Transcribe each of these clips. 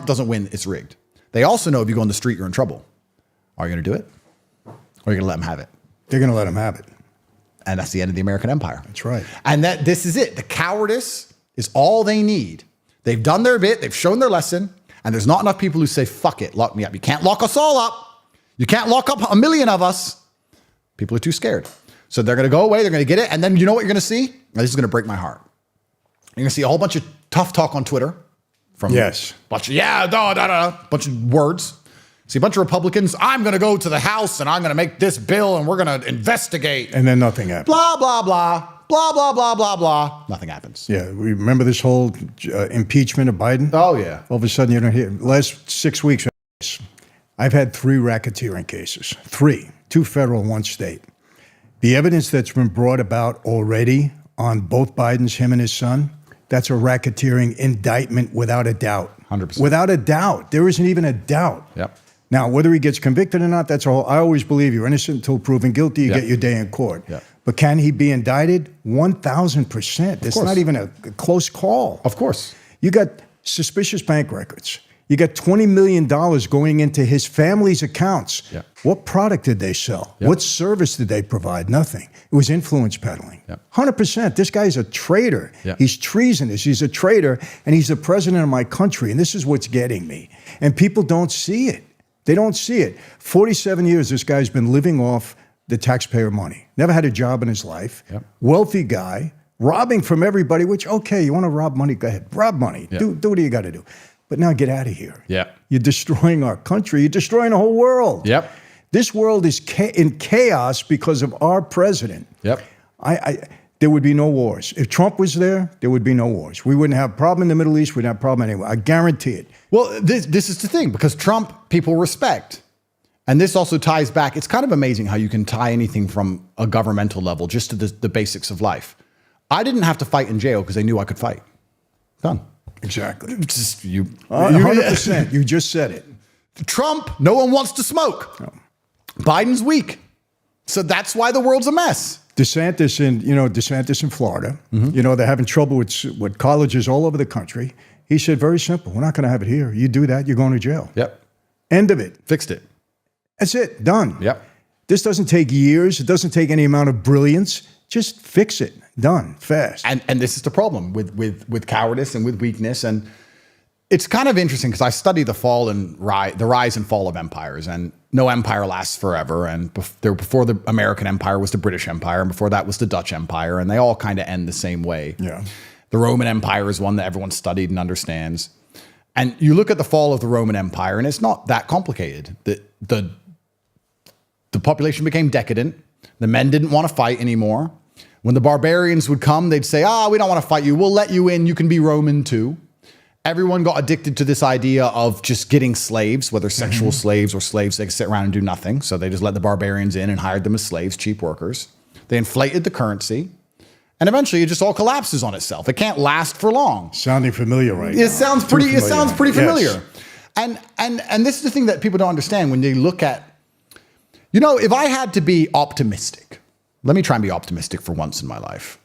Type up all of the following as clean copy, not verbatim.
Trump doesn't win, it's rigged. They also know if you go on the street, you're in trouble. Are you going to do it? Or are you going to let them have it? They're going to let them have it. And that's the end of the American empire. That's right. And this is it. The cowardice is all they need. They've done their bit. They've shown their lesson. And there's not enough people who say, fuck it, lock me up. You can't lock us all up. You can't lock up 1 million of us. People are too scared. So they're going to go away. They're going to get it. And then you know what you're going to see? Now, this is going to break my heart. You're going to see a whole bunch of tough talk on Twitter. From bunch of bunch of words. See a bunch of Republicans, I'm going to go to the House and I'm going to make this bill and we're going to investigate. And then nothing happens. Blah, blah, blah, blah, blah, blah, blah, blah. Nothing happens. Yeah, we remember this whole impeachment of Biden? Oh, yeah. All of a sudden, you don't hear. Last 6 weeks, I've had 3 racketeering cases. 3. 2 federal, 1 state. The evidence that's been brought about already on both Bidens, him and his son, that's a racketeering indictment without a doubt. 100%. Without a doubt. There isn't even a doubt. Yep. Now, whether he gets convicted or not, that's all. I always believe you're innocent until proven guilty. You get your day in court. Yep. But can he be indicted? 1,000%. It's not even a close call. Of course. You got suspicious bank records. You got $20 million going into his family's accounts. Yep. What product did they sell? Yep. What service did they provide? Nothing. It was influence peddling. Yep. 100%. This guy's a traitor. Yep. He's treasonous. He's a traitor, and he's the president of my country, and this is what's getting me. And people don't see it. They don't see it. 47 years this guy's been living off the taxpayer money. Never had a job in his life. Yep. Wealthy guy, robbing from everybody, which, okay, you want to rob money, go ahead. Rob money. Yep. Do what you got to do. But now get out of here. Yeah. You're destroying our country. You're destroying the whole world. Yep. This world is in chaos because of our president. Yep. There would be no wars. If Trump was there, there would be no wars. We wouldn't have a problem in the Middle East. We'd have a problem anywhere. I guarantee it. Well, this is the thing, because Trump, people respect. And this also ties back. It's kind of amazing how you can tie anything from a governmental level just to the basics of life. I didn't have to fight in jail because they knew I could fight. Done. Exactly. Just, 100%. You just said it. Trump, no one wants to smoke. No. Biden's weak. So that's why the world's a mess. DeSantis in Florida, they're having trouble with colleges all over the country. He said, very simple, we're not going to have it here. You do that, you're going to jail. Yep. End of it. Fixed it. That's it. Done. Yep. This doesn't take years. It doesn't take any amount of brilliance. Just fix it. Done. Fast. And this is the problem with cowardice and with weakness. And it's kind of interesting because I study the rise and fall of empires, and no empire lasts forever. And before the American empire was the British Empire, and before that was the Dutch Empire, and they all kind of end the same way. Yeah. The Roman Empire is one that everyone studied and understands. And you look at the fall of the Roman Empire, and it's not that complicated. The population became decadent. The men didn't want to fight anymore. When the barbarians would come, they'd say, we don't want to fight you. We'll let you in. You can be Roman too. Everyone got addicted to this idea of just getting slaves, whether sexual slaves or slaves, they could sit around and do nothing. So they just let the barbarians in and hired them as slaves, cheap workers. They inflated the currency. And eventually it just all collapses on itself. It can't last for long. Sounding familiar right now. It sounds pretty familiar. Yes. And this is the thing that people don't understand when they look at, if I had to be optimistic, let me try and be optimistic for once in my life.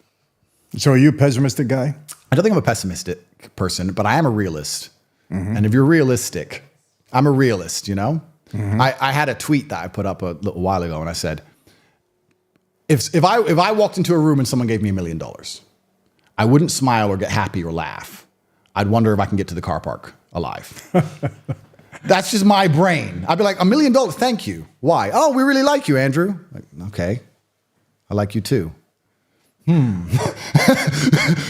So are you a pessimistic guy? I don't think I'm a pessimistic person, but I am a realist. Mm-hmm. And if you're realistic, I'm a realist, Mm-hmm. I had a tweet that I put up a little while ago, and I said, if I walked into a room and someone gave me $1 million, I wouldn't smile or get happy or laugh. I'd wonder if I can get to the car park alive. That's just my brain. I'd be like, $1 million, thank you. Why? Oh, we really like you, Andrew. Like, okay, I like you too. Maybe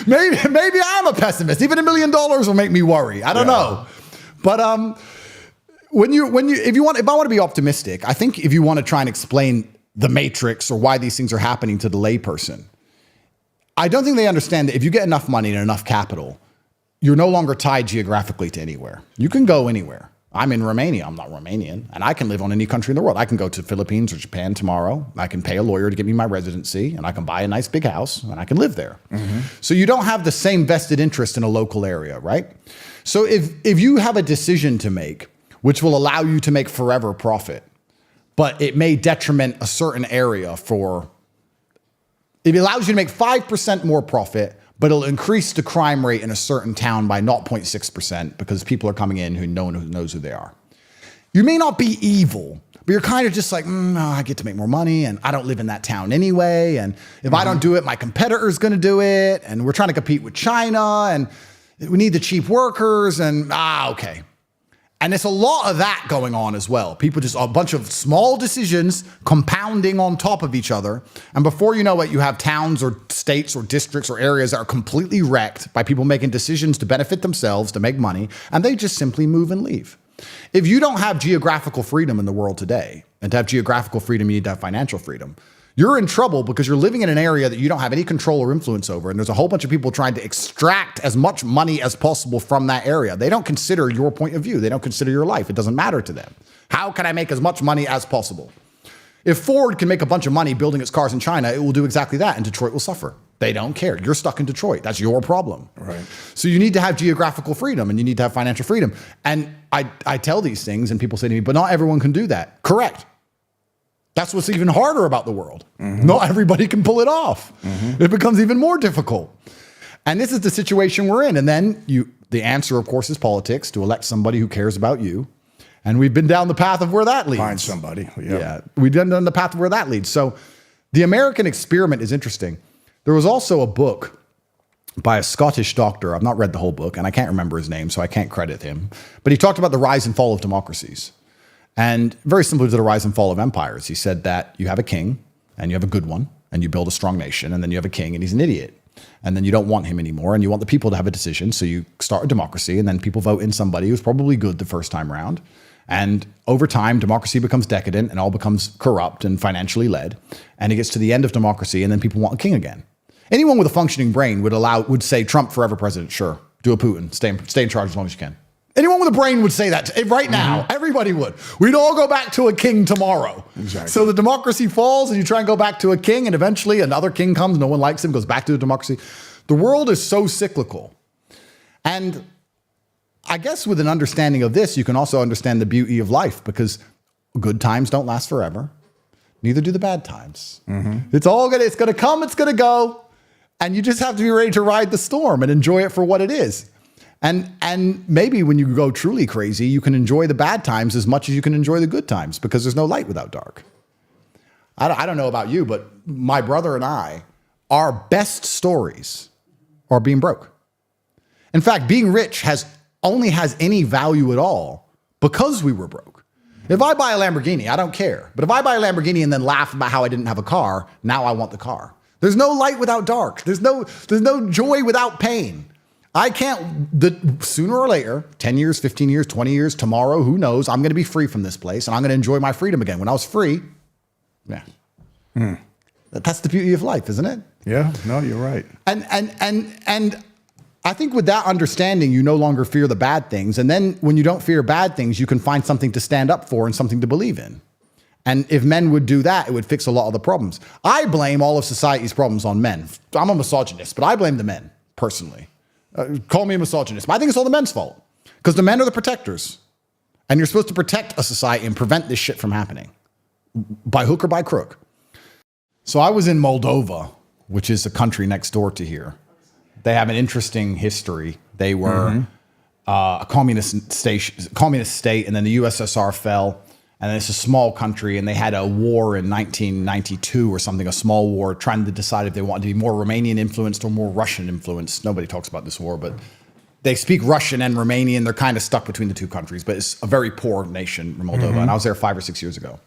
I'm a pessimist. Even $1 million will make me worry. I don't know. But if I want to be optimistic, I think if you want to try and explain the matrix or why these things are happening to the layperson, I don't think they understand that if you get enough money and enough capital, you're no longer tied geographically to anywhere. You can go anywhere. I'm in Romania. I'm not Romanian. And I can live on any country in the world. I can go to Philippines or Japan tomorrow. I can pay a lawyer to give me my residency, and I can buy a nice big house, and I can live there. Mm-hmm. So you don't have the same vested interest in a local area, right? So if you have a decision to make, which will allow you to make forever profit, but it may detriment a certain area it allows you to make 5% more profit, but it'll increase the crime rate in a certain town by 0.6% because people are coming in who no one knows who they are. You may not be evil, but you're kind of just like, I get to make more money and I don't live in that town anyway. And if I don't do it, my competitor's going to do it. And we're trying to compete with China and we need the cheap workers and okay. And there's a lot of that going on as well. People just a bunch of small decisions compounding on top of each other. And before you know it, you have towns or states or districts or areas that are completely wrecked by people making decisions to benefit themselves, to make money, and they just simply move and leave. If you don't have geographical freedom in the world today, and to have geographical freedom, you need to have financial freedom, you're in trouble because you're living in an area that you don't have any control or influence over. And there's a whole bunch of people trying to extract as much money as possible from that area. They don't consider your point of view. They don't consider your life. It doesn't matter to them. How can I make as much money as possible? If Ford can make a bunch of money building its cars in China, it will do exactly that, and Detroit will suffer. They don't care. You're stuck in Detroit. That's your problem. Right. So you need to have geographical freedom and you need to have financial freedom. And I tell these things and people say to me, but not everyone can do that. Correct. That's what's even harder about the world. Not everybody can pull it off. It becomes even more difficult. And this is the situation we're in. And then the answer, of course, is politics, to elect somebody who cares about you. And we've been down the path of where that leads. Find somebody. Yeah, we've been down the path of where that leads. So the American experiment is interesting. There was also a book by a Scottish doctor. I've not read the whole book, and I can't remember his name, so I can't credit him. But he talked about the rise and fall of democracies. And very similar to the rise and fall of empires. He said that you have a king, and you have a good one, and you build a strong nation, and then you have a king, and he's an idiot. And then you don't want him anymore, and you want the people to have a decision, so you start a democracy, and then people vote in somebody who's probably good the first time around. And over time, democracy becomes decadent and all becomes corrupt and financially led. And it gets to the end of democracy, and then people want a king again. Anyone with a functioning brain would say Trump forever president. Sure, do a Putin, stay in charge as long as you can. Anyone with a brain would say that right now. Everybody would. We'd all go back to a king tomorrow. Exactly. So the democracy falls, and you try and go back to a king, and eventually another king comes. No one likes him, goes back to the democracy. The world is so cyclical, and I guess with an understanding of this, you can also understand the beauty of life, because good times don't last forever. Neither do the bad times. It's going to come, it's going to go. And you just have to be ready to ride the storm and enjoy it for what it is. And maybe when you go truly crazy, you can enjoy the bad times as much as you can enjoy the good times, because there's no light without dark. I don't know about you, but my brother and I, our best stories are being broke. In fact, being rich only has any value at all because we were broke. If I buy a Lamborghini, I don't care. But if I buy a Lamborghini and then laugh about how I didn't have a car, now I want the car. There's no light without dark. There's no joy without pain. Sooner or later, 10 years, 15 years, 20 years, tomorrow, who knows, I'm going to be free from this place and I'm going to enjoy my freedom again. When I was free, that's the beauty of life, isn't it? Yeah, no, you're right. And I think with that understanding, you no longer fear the bad things. And then when you don't fear bad things, you can find something to stand up for and something to believe in. And if men would do that, it would fix a lot of the problems. I blame all of society's problems on men. I'm a misogynist, but I blame the men, personally. Call me a misogynist, but I think it's all the men's fault. Because the men are the protectors. And you're supposed to protect a society and prevent this shit from happening. By hook or by crook. So I was in Moldova, which is a country next door to here. They have an interesting history. They were a communist state, and then the USSR fell. And then it's a small country, and they had a war in 1992 or something, a small war, trying to decide if they wanted to be more Romanian influenced or more Russian influenced. Nobody talks about this war, but they speak Russian and Romanian. They're kind of stuck between the two countries, but it's a very poor nation, Moldova. And I was there 5 or 6 years ago.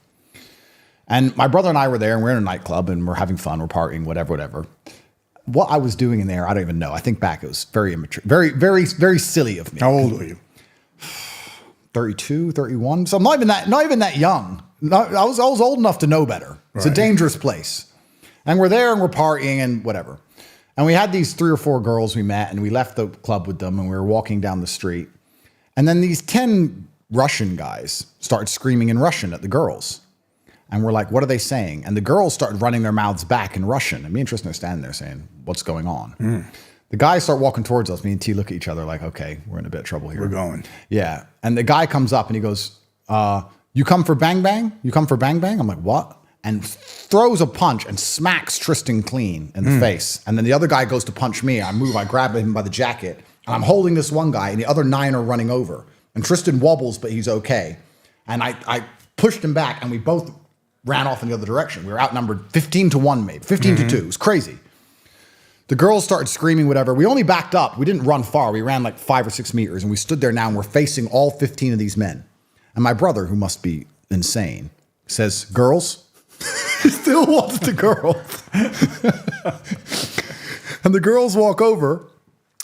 And my brother and I were there, and we're in a nightclub, and we're having fun, we're partying, whatever. What I was doing in there, I don't even know. I think back, it was very immature, very, very, very silly of me. How old were you? 32, 31. So I'm not even that young. I was old enough to know better. It's a dangerous place. And we're there and we're partying and whatever. And we had these 3 or 4 girls we met, and we left the club with them, and we were walking down the street. And then these 10 Russian guys started screaming in Russian at the girls. And we're like, what are they saying? And the girls started running their mouths back in Russian. And me and Tristan are standing there saying, what's going on? The guys start walking towards us. Me and T look at each other like, okay, we're in a bit of trouble here. We're going. Yeah. And the guy comes up and he goes, you come for bang bang? You come for bang bang? I'm like, what? and throws a punch and smacks Tristan clean in the face. And then the other guy goes to punch me. I move, I grab him by the jacket, and I'm holding this one guy, and the other 9 are running over. And Tristan wobbles, but he's okay. And I pushed him back, and we both ran off in the other direction. We were outnumbered 15-1, maybe 15-2. It was crazy. The girls started screaming, whatever. We only backed up. We didn't run far. We ran like 5 or 6 meters, and we stood there now, and we're facing all 15 of these men. And my brother, who must be insane, says, "Girls?" He still wants the girls. And the girls walk over,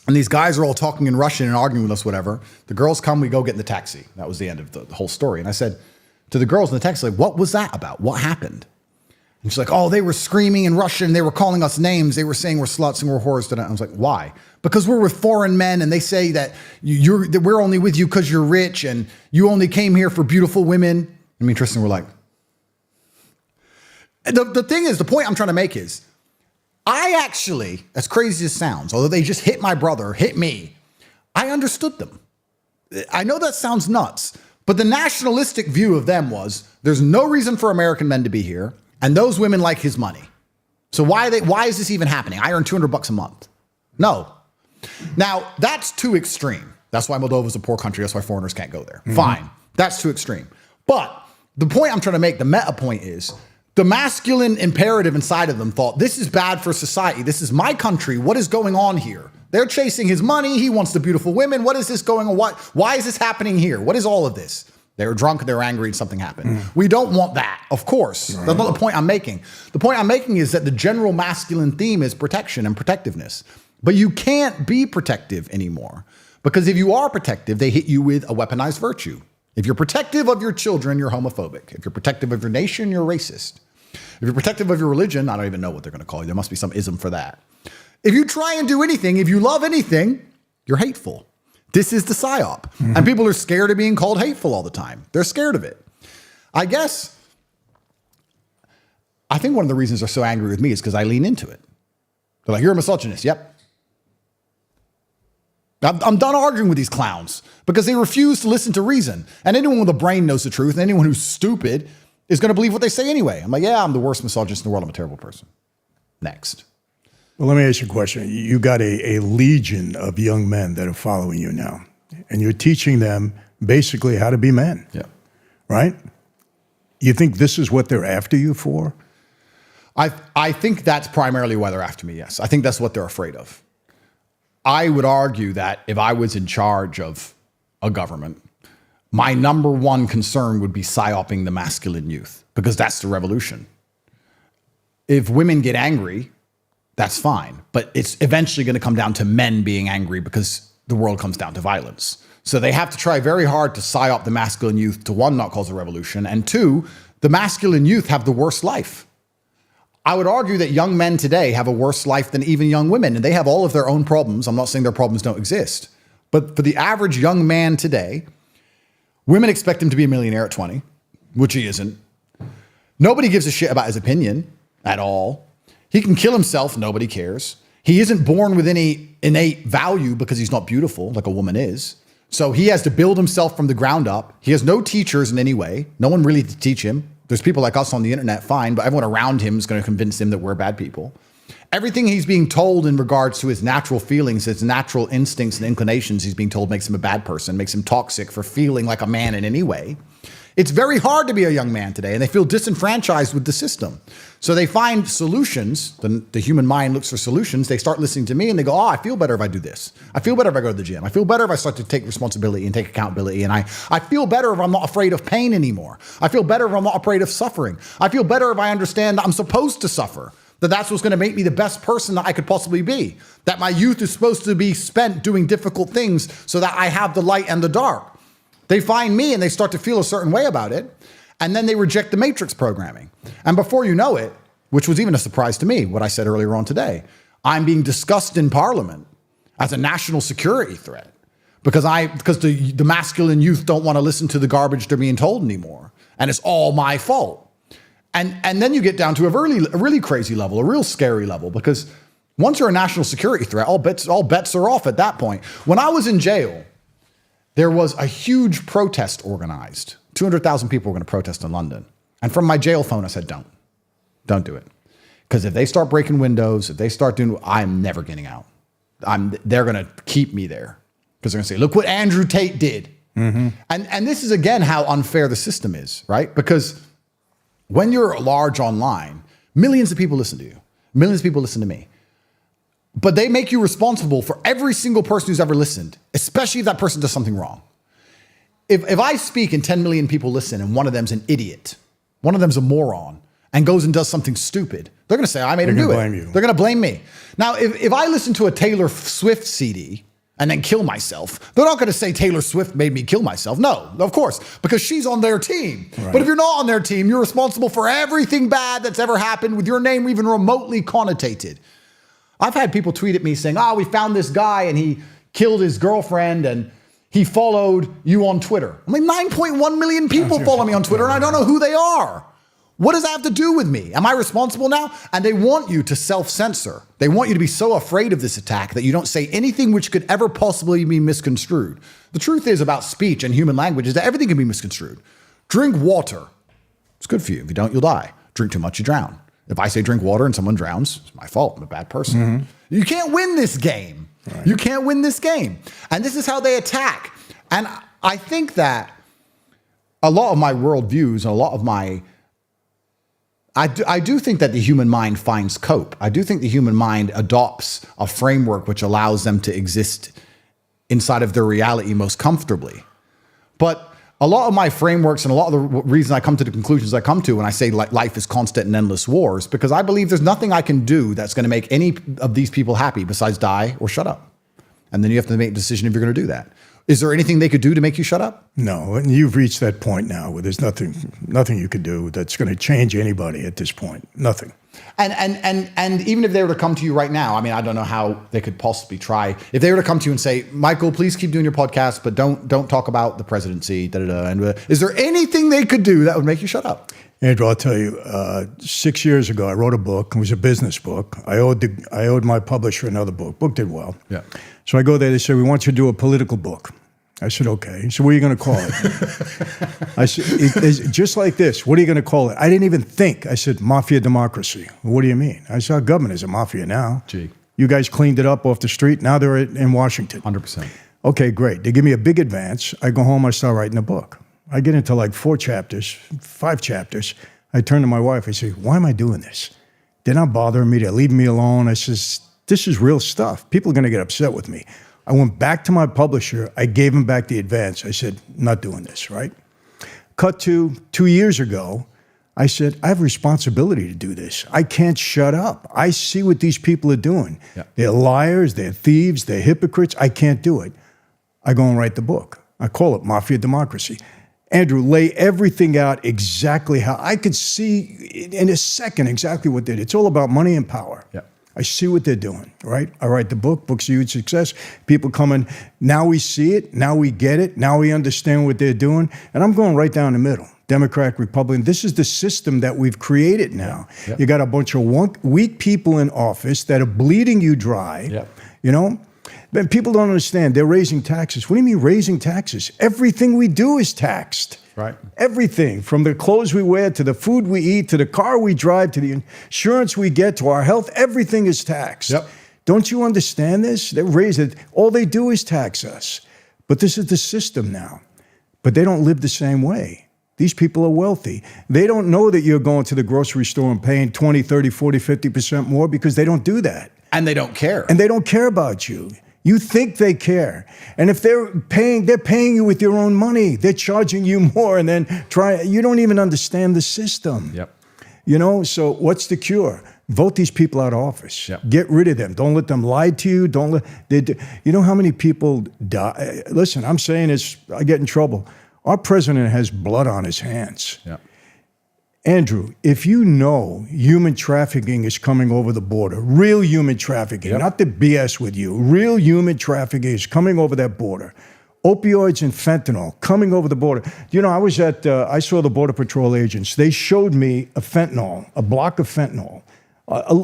and these guys are all talking in Russian and arguing with us, whatever. The girls come, we go get in the taxi. That was the end of the whole story. And I said to the girls in the taxi, like, "What was that about? What happened?" And she's like, "Oh, they were screaming in Russian. They were calling us names. They were saying we're sluts and we're whores." And I was like, "Why?" "Because we're with foreign men, and they say that that we're only with you because you're rich, and you only came here for beautiful women." And me and Tristan were like, the thing is, the point I'm trying to make is, I actually, as crazy as it sounds, although they just hit my brother, hit me, I understood them. I know that sounds nuts, but the nationalistic view of them was, there's no reason for American men to be here, and those women like his money. So why is this even happening? I earn $200 a month. No. Now, that's too extreme. That's why Moldova is a poor country. That's why foreigners can't go there. Fine. That's too extreme. But the point I'm trying to make, the meta point is, the masculine imperative inside of them thought, this is bad for society. This is my country. What is going on here? They're chasing his money. He wants the beautiful women. What is this going on? Why is this happening here? What is all of this? They were drunk, they were angry, and something happened. We don't want that, of course. Right. That's not the point I'm making. The point I'm making is that the general masculine theme is protection and protectiveness. But you can't be protective anymore. Because if you are protective, they hit you with a weaponized virtue. If you're protective of your children, you're homophobic. If you're protective of your nation, you're racist. If you're protective of your religion, I don't even know what they're going to call you. There must be some ism for that. If you try and do anything, if you love anything, you're hateful. This is the psyop. And people are scared of being called hateful all the time. They're scared of it. I think one of the reasons they're so angry with me is because I lean into it. They're like, "You're a misogynist." Yep. I'm done arguing with these clowns because they refuse to listen to reason. And anyone with a brain knows the truth, and anyone who's stupid is going to believe what they say anyway. I'm like, yeah, I'm the worst misogynist in the world. I'm a terrible person. Next. Well, let me ask you a question. You got a legion of young men that are following you now, and you're teaching them basically how to be men. Yeah. Right? You think this is what they're after you for? I think that's primarily why they're after me, yes. I think that's what they're afraid of. I would argue that if I was in charge of a government, my number one concern would be psyoping the masculine youth, because that's the revolution. If women get angry, that's fine. But it's eventually going to come down to men being angry because the world comes down to violence. So they have to try very hard to psyop the masculine youth to, one, not cause a revolution, and two, the masculine youth have the worst life. I would argue that young men today have a worse life than even young women, and they have all of their own problems. I'm not saying their problems don't exist. But for the average young man today, women expect him to be a millionaire at 20, which he isn't. Nobody gives a shit about his opinion at all. He can kill himself, nobody cares. He isn't born with any innate value because he's not beautiful like a woman is. So he has to build himself from the ground up. He has no teachers in any way. No one really to teach him. There's people like us on the internet, fine, but everyone around him is going to convince him that we're bad people. Everything he's being told in regards to his natural feelings, his natural instincts and inclinations, he's being told makes him a bad person, makes him toxic for feeling like a man in any way. It's very hard to be a young man today, and they feel disenfranchised with the system. So they find solutions. The human mind looks for solutions. They start listening to me, and they go, oh, I feel better if I do this. I feel better if I go to the gym. I feel better if I start to take responsibility and take accountability. And I feel better if I'm not afraid of pain anymore. I feel better if I'm not afraid of suffering. I feel better if I understand that I'm supposed to suffer, that that's what's going to make me the best person that I could possibly be, that my youth is supposed to be spent doing difficult things so that I have the light and the dark. They find me and they start to feel a certain way about it, and then they reject the matrix programming. And before you know it, which was even a surprise to me, what I said earlier on today, I'm being discussed in Parliament as a national security threat because the masculine youth don't want to listen to the garbage they're being told anymore, and it's all my fault. And then you get down to a really crazy level, a real scary level, because once you're a national security threat, all bets are off at that point. When I was in jail, there was a huge protest organized. 200,000 people were going to protest in London. And from my jail phone, I said, don't. Don't do it. Because if they start breaking windows, if they start doing, I'm never getting out. They're going to keep me there. Because they're going to say, look what Andrew Tate did. And this is, again, how unfair the system is, right? Because when you're large online, millions of people listen to you. Millions of people listen to me. But they make you responsible for every single person who's ever listened, especially if that person does something wrong. If I speak and 10 million people listen and one of them's an idiot, one of them's a moron, and goes and does something stupid, they're going to say, I made him do it. They're going to blame me. Now, if I listen to a Taylor Swift CD and then kill myself, they're not going to say Taylor Swift made me kill myself. No, of course, because she's on their team. Right. But if you're not on their team, you're responsible for everything bad that's ever happened with your name even remotely connotated. I've had people tweet at me saying, we found this guy and he killed his girlfriend and he followed you on Twitter. I'm like, 9.1 million people follow me on Twitter and I don't know who they are. What does that have to do with me? Am I responsible now? And they want you to self-censor. They want you to be so afraid of this attack that you don't say anything which could ever possibly be misconstrued. The truth is about speech and human language is that everything can be misconstrued. Drink water. It's good for you. If you don't, you'll die. Drink too much, you drown. If I say drink water and someone drowns, it's my fault. I'm a bad person. You can't win this game. Right. You can't win this game. And this is how they attack. And I think that a lot of my worldviews and a lot of my I do think that the human mind finds cope. I do think the human mind adopts a framework which allows them to exist inside of their reality most comfortably. But a lot of my frameworks and a lot of the reason I come to the conclusions I come to when I say life is constant and endless wars, because I believe there's nothing I can do that's going to make any of these people happy besides die or shut up. And then you have to make a decision if you're going to do that. Is there anything they could do to make you shut up? No, and you've reached that point now where there's nothing you could do that's going to change anybody at this point. Nothing. And even if they were to come to you right now, I mean, I don't know how they could possibly try. If they were to come to you and say, Michael, please keep doing your podcast, but don't talk about the presidency, and is there anything they could do that would make you shut up? Andrew, I'll tell you, 6 years ago, I wrote a book. It was a business book. I owed my publisher another book. Book did well. Yeah. So I go there. They say, we want you to do a political book. I said, okay. He said, what are you going to call it? I said, it's just like this. What are you going to call it? I didn't even think. I said, Mafia Democracy. What do you mean? I said, our government is a mafia now. Gee. You guys cleaned it up off the street. Now they're in Washington. 100%. Okay, great. They give me a big advance. I go home. I start writing a book. I get into like 4 chapters, 5 chapters. I turn to my wife. I say, why am I doing this? They're not bothering me. They're leaving me alone. I says, this is real stuff. People are going to get upset with me. I went back to my publisher. I gave him back the advance. I said, not doing this, right? Cut to 2 years ago. I said, I have a responsibility to do this. I can't shut up. I see what these people are doing. Yeah. They're liars. They're thieves. They're hypocrites. I can't do it. I go and write the book. I call it Mafia Democracy. Andrew, lay everything out exactly how I could see in a second exactly what they did. It's all about money and power. Yeah. I see what they're doing, right? I write the book. Book's a huge success. People come in. Now we see it. Now we get it. Now we understand what they're doing. And I'm going right down the middle. Democrat, Republican. This is the system that we've created now. Yeah. You got a bunch of weak people in office that are bleeding you dry, you know? But people don't understand. They're raising taxes. What do you mean raising taxes? Everything we do is taxed. Right. Everything, from the clothes we wear to the food we eat to the car we drive to the insurance we get to our health, everything is taxed. Yep. Don't you understand this? They raise it. All they do is tax us. But this is the system now. But they don't live the same way. These people are wealthy. They don't know that you're going to the grocery store and paying 20, 30, 40, 50% more because they don't do that. And they don't care. And they don't care about you. You think they care. And if they're paying you with your own money. They're charging you more and then you don't even understand the system. Yep. You know, so what's the cure? Vote these people out of office. Yep. Get rid of them. Don't let them lie to you. You know how many people die? Listen, I'm saying this, I get in trouble. Our president has blood on his hands. Yep. Andrew, if you know human trafficking is coming over the border, real human trafficking, not the BS with you, real human trafficking is coming over that border. Opioids and fentanyl coming over the border. You know, I saw the Border Patrol agents. They showed me a block of fentanyl,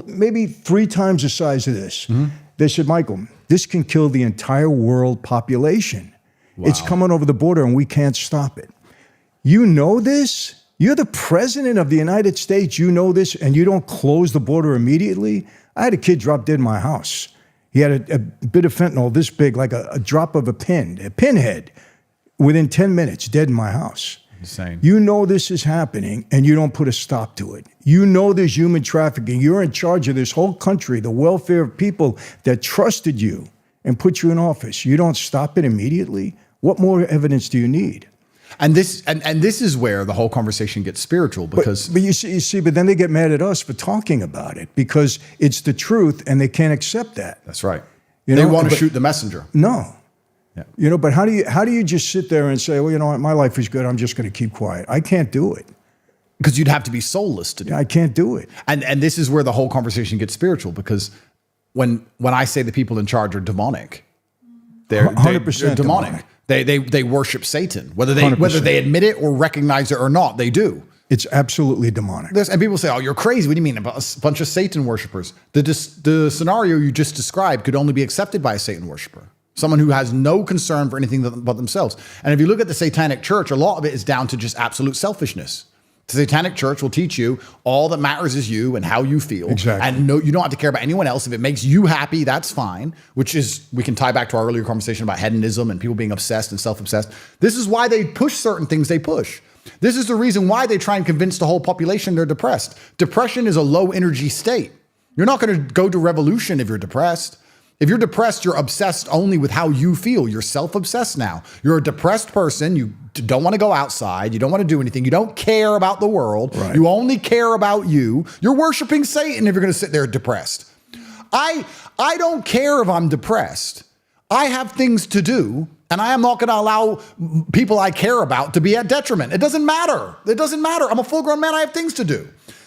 maybe 3 times the size of this. Mm-hmm. They said, Michael, this can kill the entire world population. Wow. It's coming over the border and we can't stop it. You know this? You're the president of the United States. You know this, and you don't close the border immediately. I had a kid drop dead in my house. He had a bit of fentanyl this big, like a drop of a pinhead, within 10 minutes, dead in my house. Insane. You know this is happening, and you don't put a stop to it. You know there's human trafficking. You're in charge of this whole country, the welfare of people that trusted you and put you in office. You don't stop it immediately. What more evidence do you need? And this is where the whole conversation gets spiritual, because but you see, but then they get mad at us for talking about it because it's the truth and they can't accept that. that's right. You They know, want to but- shoot the messenger. No. Yeah. You know, but how do you just sit there and say, well, you know what, my life is good, I'm just going to keep quiet? I can't do it. Because you'd have to be soulless to do it. I can't do it. And this is where the whole conversation gets spiritual, because when I say the people in charge are demonic, they're 100% demonic. They worship Satan, whether 100%. they admit it or recognize it or not. They do. It's absolutely demonic. And people say, "Oh, you're crazy. What do you mean? A bunch of Satan worshipers?" The scenario you just described could only be accepted by a Satan worshiper, someone who has no concern for anything but themselves. And if you look at the Satanic Church, a lot of it is down to just absolute selfishness. The Satanic Church will teach you all that matters is you and how you feel. Exactly. And no, you don't have to care about anyone else. If it makes you happy, that's fine, which is, we can tie back to our earlier conversation about hedonism and people being obsessed and self-obsessed. This is why they push certain things they push. This is the reason why they try and convince the whole population they're depressed. Depression is a low energy state. You're not going to go to revolution if you're depressed. If you're depressed, you're obsessed only with how you feel. You're self-obsessed now. You're a depressed person. You don't want to go outside. You don't want to do anything. You don't care about the world. Right. You only care about you. You're worshiping Satan if you're going to sit there depressed. I don't care if I'm depressed. I have things to do, and I am not going to allow people I care about to be at detriment. It doesn't matter. It doesn't matter. I'm a full-grown man. I have things to do.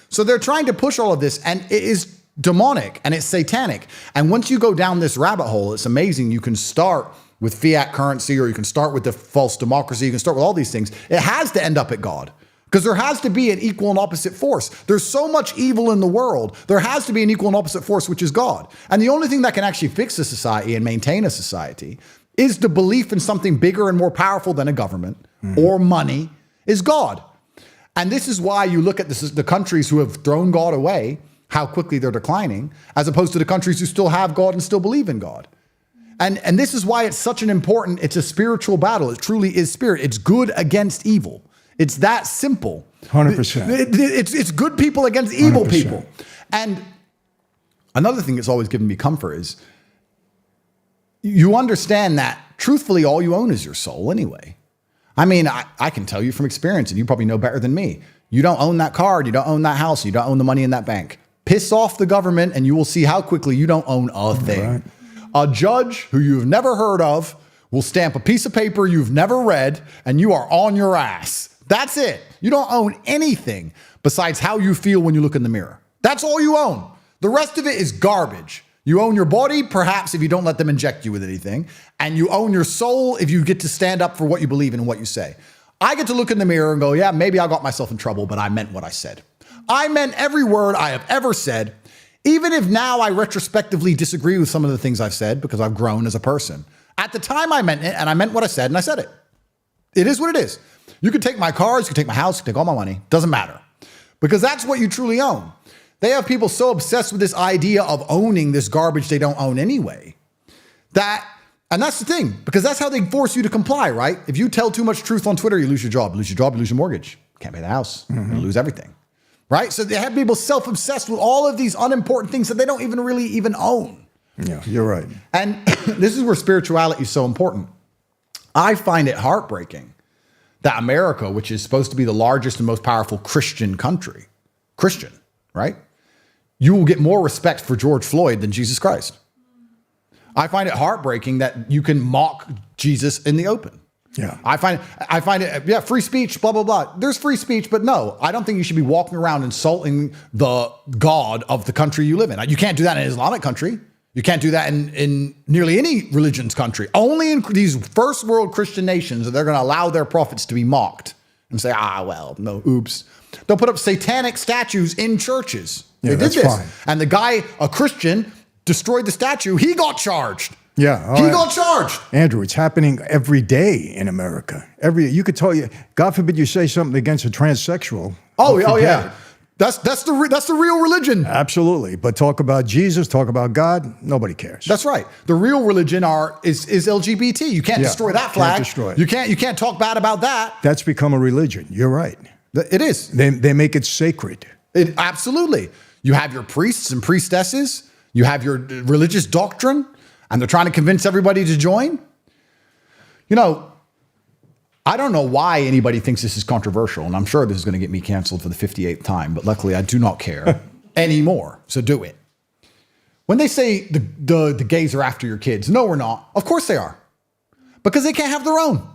So they're trying to push all of this, and it is demonic and it's satanic. And once you go down this rabbit hole, it's amazing. You can start with fiat currency, or you can start with the false democracy. You can start with all these things. It has to end up at God, because there has to be an equal and opposite force. There's so much evil in the world. There has to be an equal and opposite force, which is God. And the only thing that can actually fix a society and maintain a society is the belief in something bigger and more powerful than a government or money is God. And this is why you look at the countries who have thrown God away, how quickly they're declining, as opposed to the countries who still have God and still believe in God. And this is why it's such an important, it's a spiritual battle. It truly is spirit. It's good against evil. It's that simple. 100%. It's good people against evil 100%. people. And another thing that's always given me comfort is you understand that truthfully all you own is your soul anyway. I mean, I can tell you from experience, and you probably know better than me, you don't own that car, you don't own that house, you don't own the money in that bank. Piss off the government and you will see how quickly you don't own a thing. Right. A judge who you've never heard of will stamp a piece of paper you've never read, and you are on your ass. That's it. You don't own anything besides how you feel when you look in the mirror. That's all you own. The rest of it is garbage. You own your body, perhaps, if you don't let them inject you with anything. And you own your soul if you get to stand up for what you believe in and what you say. I get to look in the mirror and go, yeah, maybe I got myself in trouble, but I meant what I said. I meant every word I have ever said, even if now I retrospectively disagree with some of the things I've said because I've grown as a person. At the time I meant it, and I meant what I said, and I said it. It is what it is. You could take my cars, you could take my house, you could take all my money. Doesn't matter. Because that's what you truly own. They have people so obsessed with this idea of owning this garbage they don't own anyway. And that's the thing, because that's how they force you to comply, right? If you tell too much truth on Twitter, you lose your job. You lose your job, you lose your mortgage. Can't pay the house. You lose everything. Right? So they have people self-obsessed with all of these unimportant things that they don't even own. Yeah, you're right. And this is where spirituality is so important. I find it heartbreaking that America, which is supposed to be the largest and most powerful Christian country, Christian, right? You will get more respect for George Floyd than Jesus Christ. I find it heartbreaking that you can mock Jesus in the open. Yeah. I find it, yeah, free speech, blah, blah, blah. There's free speech, but no, I don't think you should be walking around insulting the God of the country you live in. You can't do that in an Islamic country. You can't do that in nearly any religion's country. Only in these first world Christian nations are they going to allow their prophets to be mocked and say, well, no, oops. They'll put up satanic statues in churches. Yeah, they did that's this. fine. And the guy, a Christian, destroyed the statue. He got charged. Yeah. He got charged. Andrew, it's happening every day in America. You could tell you, God forbid you say something against a transsexual. Oh yeah. That's the real religion. Absolutely. But talk about Jesus, talk about God, nobody cares. That's right. The real religion is LGBT. You can't destroy that flag. Can't destroy it. You can't talk bad about that. That's become a religion. You're right. It is. They make it sacred. Absolutely. You have your priests and priestesses. You have your religious doctrine, and they're trying to convince everybody to join. You know, I don't know why anybody thinks this is controversial, and I'm sure this is going to get me canceled for the 58th time, but luckily I do not care anymore, so do it. When they say the gays are after your kids, no, we're not. Of course they are, because they can't have their own.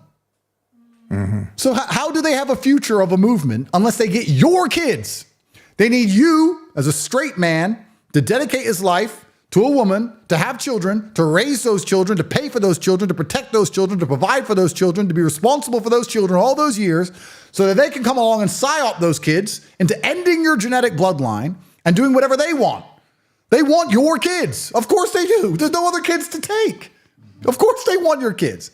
Mm-hmm. So how do they have a future of a movement unless they get your kids? They need you as a straight man to dedicate his life to a woman, to have children, to raise those children, to pay for those children, to protect those children, to provide for those children, to be responsible for those children all those years so that they can come along and psyop those kids into ending your genetic bloodline and doing whatever they want. They want your kids. Of course they do. There's no other kids to take. Of course they want your kids.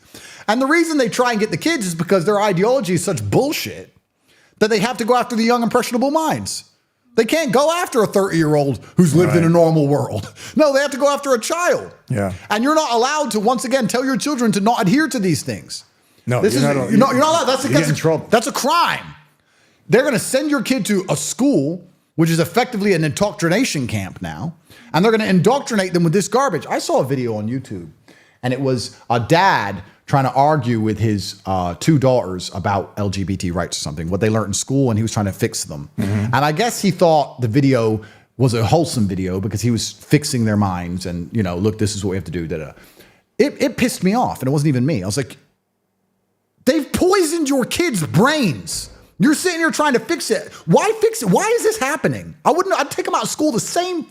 And the reason they try and get the kids is because their ideology is such bullshit that they have to go after the young, impressionable minds. They can't go after a 30-year-old who's lived in a normal world. No, they have to go after a child. Yeah. And you're not allowed to, once again, tell your children to not adhere to these things. No, you're not allowed. That's in trouble. That's a crime. They're going to send your kid to a school, which is effectively an indoctrination camp now, and they're going to indoctrinate them with this garbage. I saw a video on YouTube, and it was a dad trying to argue with his two daughters about LGBT rights or something, what they learned in school, and he was trying to fix them. Mm-hmm. And I guess he thought the video was a wholesome video because he was fixing their minds and, you know, look, this is what we have to do. Da-da. It pissed me off, and it wasn't even me. I was like, they've poisoned your kids' brains. You're sitting here trying to fix it. Why fix it? Why is this happening? I'd take them out of school the same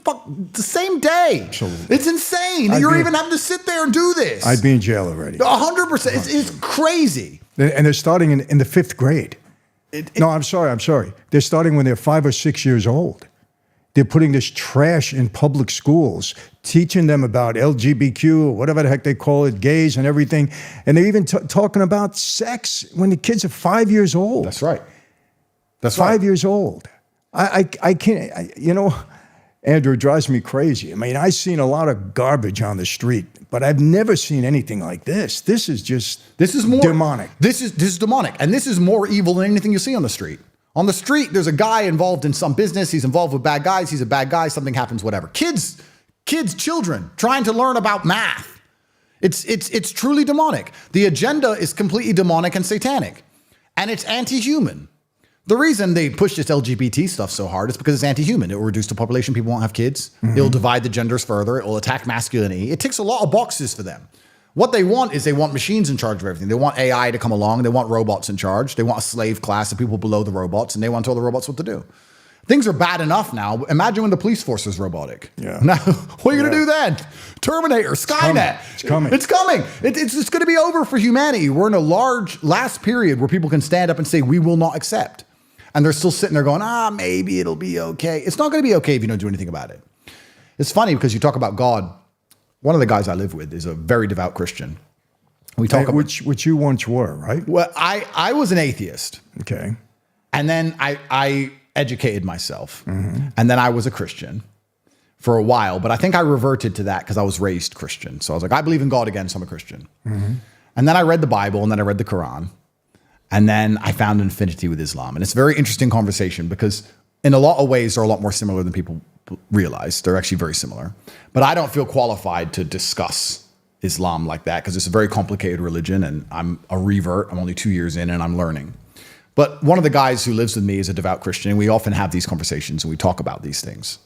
day. Absolutely. It's insane that you're even having to sit there and do this. I'd be in jail already. 100%. It's crazy. And they're starting in the 5th grade. No, I'm sorry. They're starting when they're 5 or 6 years old. They're putting this trash in public schools, teaching them about LGBTQ, whatever the heck they call it, gays and everything. And they're even talking about sex when the kids are 5 years old. That's right. That's 5 years old. I can't, Andrew, it drives me crazy. I mean, I've seen a lot of garbage on the street, but I've never seen anything like this. This is more demonic. This is demonic. And this is more evil than anything you see on the street. On the street, there's a guy involved in some business. He's involved with bad guys. He's a bad guy. Something happens, whatever. Children trying to learn about math. It's truly demonic. The agenda is completely demonic and satanic. And it's anti-human. The reason they push this LGBT stuff so hard is because it's anti-human. It will reduce the population. People won't have kids. Mm-hmm. It'll divide the genders further. It will attack masculinity. It ticks a lot of boxes for them. What they want is they want machines in charge of everything. They want AI to come along. They want robots in charge. They want a slave class of people below the robots, and they want to tell the robots what to do. Things are bad enough now. Imagine when the police force is robotic. Yeah. Now, what are you going to do then? Terminator, Skynet. It's coming. It's coming. It's going to be over for humanity. We're in a large last period where people can stand up and say, we will not accept. And they're still sitting there going, maybe it'll be okay. It's not going to be okay if you don't do anything about it. It's funny because you talk about God. One of the guys I live with is a very devout Christian. We talk about which you once were, right? Well, I was an atheist. Okay. And then I educated myself. Mm-hmm. And then I was a Christian for a while. But I think I reverted to that because I was raised Christian. So I was like, I believe in God again, so I'm a Christian. Mm-hmm. And then I read the Bible, and then I read the Quran. And then I found an affinity with Islam. And it's a very interesting conversation because in a lot of ways, they're a lot more similar than people realize. They're actually very similar. But I don't feel qualified to discuss Islam like that because it's a very complicated religion, and I'm a revert. I'm only 2 years in, and I'm learning. But one of the guys who lives with me is a devout Christian, and we often have these conversations, and we talk about these things.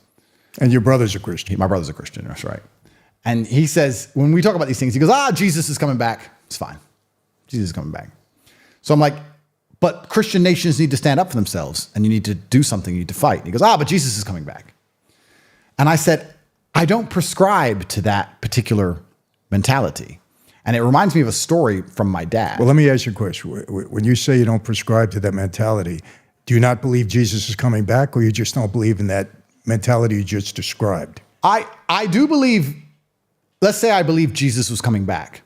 And your brother's a Christian. My brother's a Christian, that's right. And he says, when we talk about these things, he goes, Jesus is coming back. It's fine. Jesus is coming back. So I'm like, but Christian nations need to stand up for themselves, and you need to do something, you need to fight. And he goes, but Jesus is coming back. And I said, I don't prescribe to that particular mentality. And it reminds me of a story from my dad. Well, let me ask you a question. When you say you don't prescribe to that mentality, do you not believe Jesus is coming back, or you just don't believe in that mentality you just described? I do believe let's say I believe Jesus was coming back.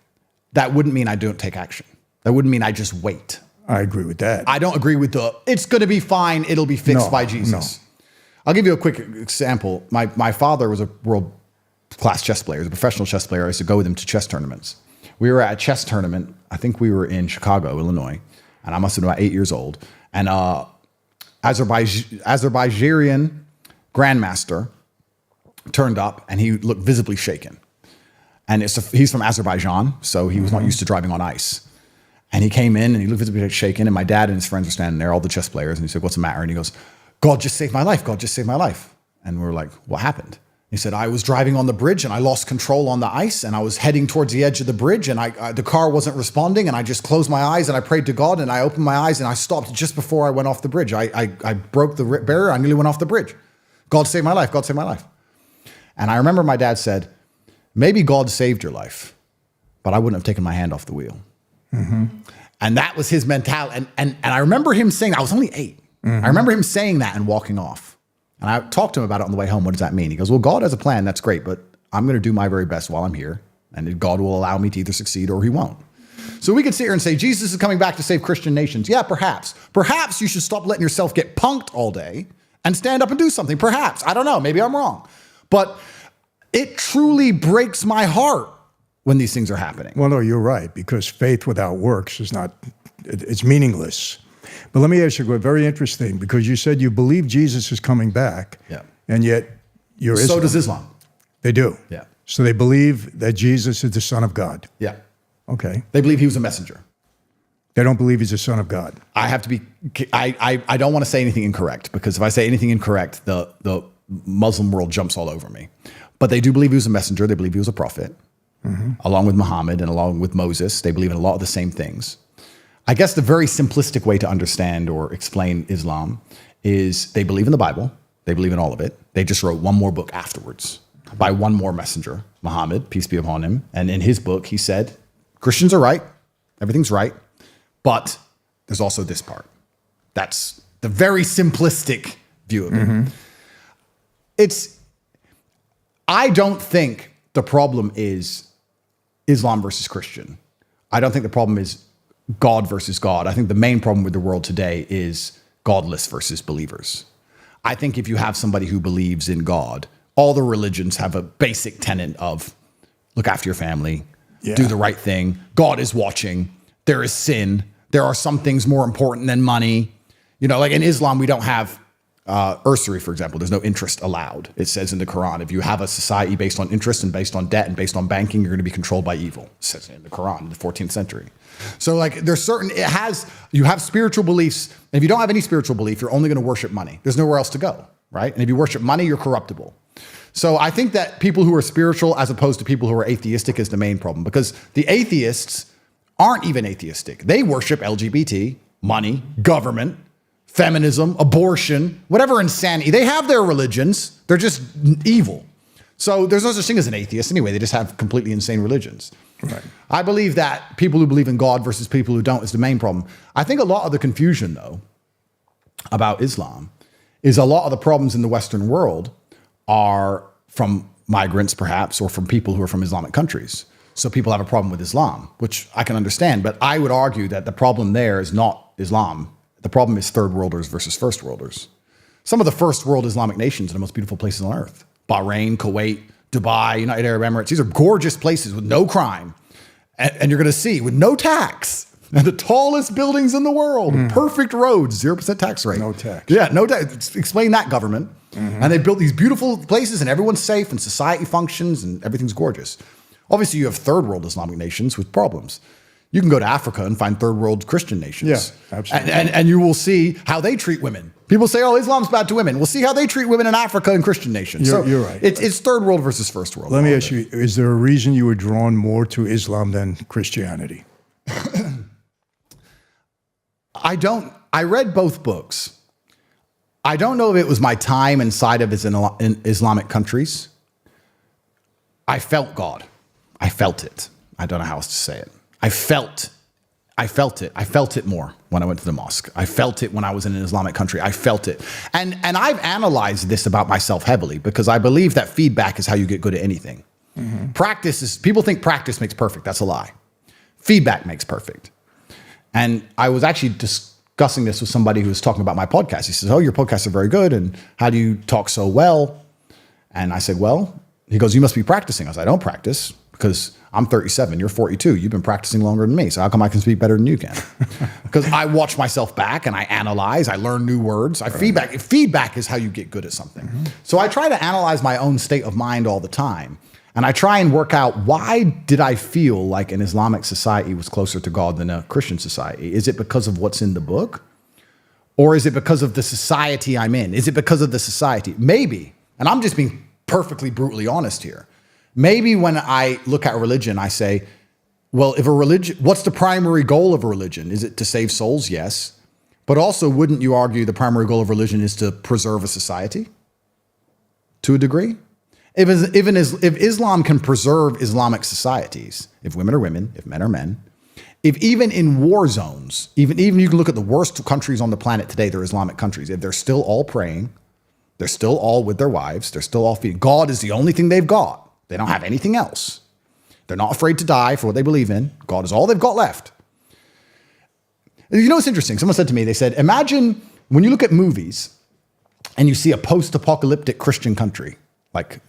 That wouldn't mean I don't take action. That wouldn't mean I just wait. I agree with that. I don't agree with it's going to be fine. It'll be fixed by Jesus. No. I'll give you a quick example. My father was a world-class chess player. He was a professional chess player. I used to go with him to chess tournaments. We were at a chess tournament. I think we were in Chicago, Illinois, and I must have been about 8 years old. And Azerbaijani grandmaster turned up, and he looked visibly shaken. And he's from Azerbaijan, so he was not used to driving on ice. And he came in, and he looked visibly shaken, and my dad and his friends were standing there, all the chess players, and he said, "What's the matter?" And he goes, "God just saved my life. God just saved my life." And we were like, "What happened?" He said, "I was driving on the bridge, and I lost control on the ice, and I was heading towards the edge of the bridge, and the car wasn't responding, and I just closed my eyes, and I prayed to God, and I opened my eyes, and I stopped just before I went off the bridge. I broke the barrier. I nearly went off the bridge. God saved my life. God saved my life." And I remember my dad said, "Maybe God saved your life, but I wouldn't have taken my hand off the wheel." Mm-hmm. And that was his mentality. And I remember him saying, I was only 8. Mm-hmm. I remember him saying that and walking off. And I talked to him about it on the way home. What does that mean? He goes, "Well, God has a plan. That's great, but I'm going to do my very best while I'm here. And God will allow me to either succeed or he won't." So we could sit here and say, Jesus is coming back to save Christian nations. Yeah, perhaps. Perhaps you should stop letting yourself get punked all day and stand up and do something. Perhaps. I don't know. Maybe I'm wrong. But it truly breaks my heart when these things are happening. Well, no, you're right, because faith without works is it's meaningless. But let me ask you, very interesting, because you said you believe Jesus is coming back, yeah, and yet you're Islam. So does Islam. They do? Yeah. So they believe that Jesus is the Son of God? Yeah. Okay. They believe he was a messenger. They don't believe he's the Son of God? I don't want to say anything incorrect, because if I say anything incorrect, the Muslim world jumps all over me. But they do believe he was a messenger. They believe he was a prophet. Mm-hmm. Along with Muhammad and along with Moses. They believe in a lot of the same things. I guess the very simplistic way to understand or explain Islam is they believe in the Bible. They believe in all of it. They just wrote one more book afterwards by one more messenger, Muhammad, peace be upon him. And in his book, he said, Christians are right. Everything's right. But there's also this part. That's the very simplistic view of it. Mm-hmm. I don't think the problem is Islam versus Christian. I don't think the problem is God versus God. I think the main problem with the world today is godless versus believers. I think if you have somebody who believes in God, all the religions have a basic tenet of look after your family, do the right thing. God is watching. There is sin. There are some things more important than money. You know, like in Islam, we don't have usury, for example. There's no interest allowed. It says in the Quran, if you have a society based on interest and based on debt and based on banking, you're going to be controlled by evil. It says in the Quran in the 14th century. So like there's you have spiritual beliefs. And if you don't have any spiritual belief, you're only going to worship money. There's nowhere else to go, right? And if you worship money, you're corruptible. So I think that people who are spiritual as opposed to people who are atheistic is the main problem, because the atheists aren't even atheistic. They worship LGBT, money, government, feminism, abortion, whatever insanity. They have their religions. They're just evil. So there's no such thing as an atheist anyway. They just have completely insane religions. Right. I believe that people who believe in God versus people who don't is the main problem. I think a lot of the confusion, though, about Islam is a lot of the problems in the Western world are from migrants, perhaps, or from people who are from Islamic countries. So people have a problem with Islam, which I can understand. But I would argue that the problem there is not Islam. The problem is third worlders versus first worlders. Some of the first world Islamic nations are the most beautiful places on earth. Bahrain, Kuwait, Dubai, United Arab Emirates. These are gorgeous places with no crime. And you're going to see with no tax. And the tallest buildings in the world, perfect roads, 0% tax rate. No tax. Yeah, no tax. Explain that, government. Mm-hmm. And they built these beautiful places and everyone's safe and society functions and everything's gorgeous. Obviously, you have third world Islamic nations with problems. You can go to Africa and find third world Christian nations. Yeah, absolutely. And you will see how they treat women. People say, oh, Islam's bad to women. We'll see how they treat women in Africa and Christian nations. You're right. It's third world versus first world. Let me ask you, is there a reason you were drawn more to Islam than Christianity? I read both books. I don't know if it was my time inside of Islamic countries. I felt God. I felt it. I don't know how else to say it. I felt it. I felt it more when I went to the mosque. I felt it when I was in an Islamic country. I felt it. And I've analyzed this about myself heavily because I believe that feedback is how you get good at anything. People think practice makes perfect. That's a lie. Feedback makes perfect. And I was actually discussing this with somebody who was talking about my podcast. He says, oh, your podcasts are very good. And how do you talk so well? And I said, well, he goes, you must be practicing. I said, I don't practice because I'm 37. You're 42. You've been practicing longer than me. So how come I can speak better than you can? Because I watch myself back and I analyze. I learn new words. Feedback. Feedback is how you get good at something. So I try to analyze my own state of mind all the time. And I try and work out, why did I feel like an Islamic society was closer to God than a Christian society? Is it because of what's in the book? Or is it because of the society I'm in? Is it because of the society? Maybe. And I'm just being perfectly brutally honest here. Maybe when I look at religion, I say, well, if a religion, what's the primary goal of a religion? Is it to save souls? Yes. But also, wouldn't you argue the primary goal of religion is to preserve a society to a degree? If Islam can preserve Islamic societies, if women are women, if men are men, if even in war zones, even you can look at the worst countries on the planet today, they're Islamic countries, if they're still all praying, they're still all with their wives, they're still all feeding. God is the only thing they've got. They don't have anything else. They're not afraid to die for what they believe in. God is all they've got left. You know what's interesting? Someone said to me, they said, imagine when you look at movies and you see a post-apocalyptic Christian country, like,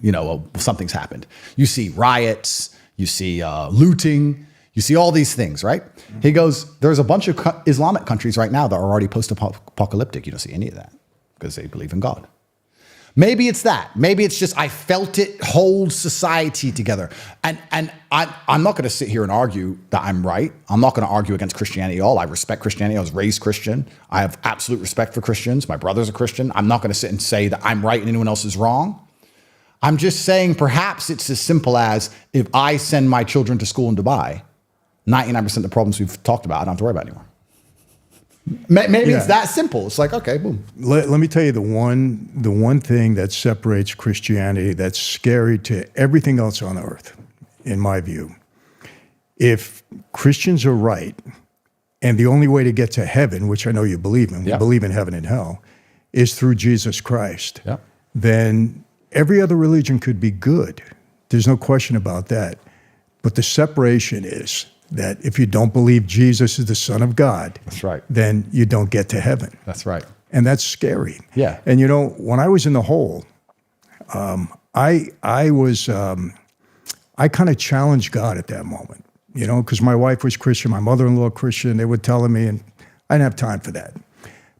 something's happened. You see riots, you see looting, you see all these things, right? He goes, there's a bunch of Islamic countries right now that are already post-apocalyptic. You don't see any of that because they believe in God. Maybe it's that. Maybe it's just I felt it hold society together. And I'm not going to sit here and argue that I'm right. I'm not going to argue against Christianity at all. I respect Christianity. I was raised Christian. I have absolute respect for Christians. My brother's a Christian. I'm not going to sit and say that I'm right and anyone else is wrong. I'm just saying perhaps it's as simple as if I send my children to school in Dubai, 99% of the problems we've talked about, I don't have to worry about anymore. Maybe it's that simple. It's like, okay, boom. Let me tell you the one thing that separates Christianity that's scary to everything else on earth, in my view. If Christians are right, and the only way to get to heaven, which I know you believe in, we believe in heaven and hell, is through Jesus Christ, then every other religion could be good. There's no question about that. But the separation is that if you don't believe Jesus is the Son of God, that's right, then you don't get to heaven. That's right. And that's scary. Yeah. And when I was in the hole, I kind of challenged God at that moment, because my wife was Christian, my mother-in-law Christian. They were telling me, and I didn't have time for that.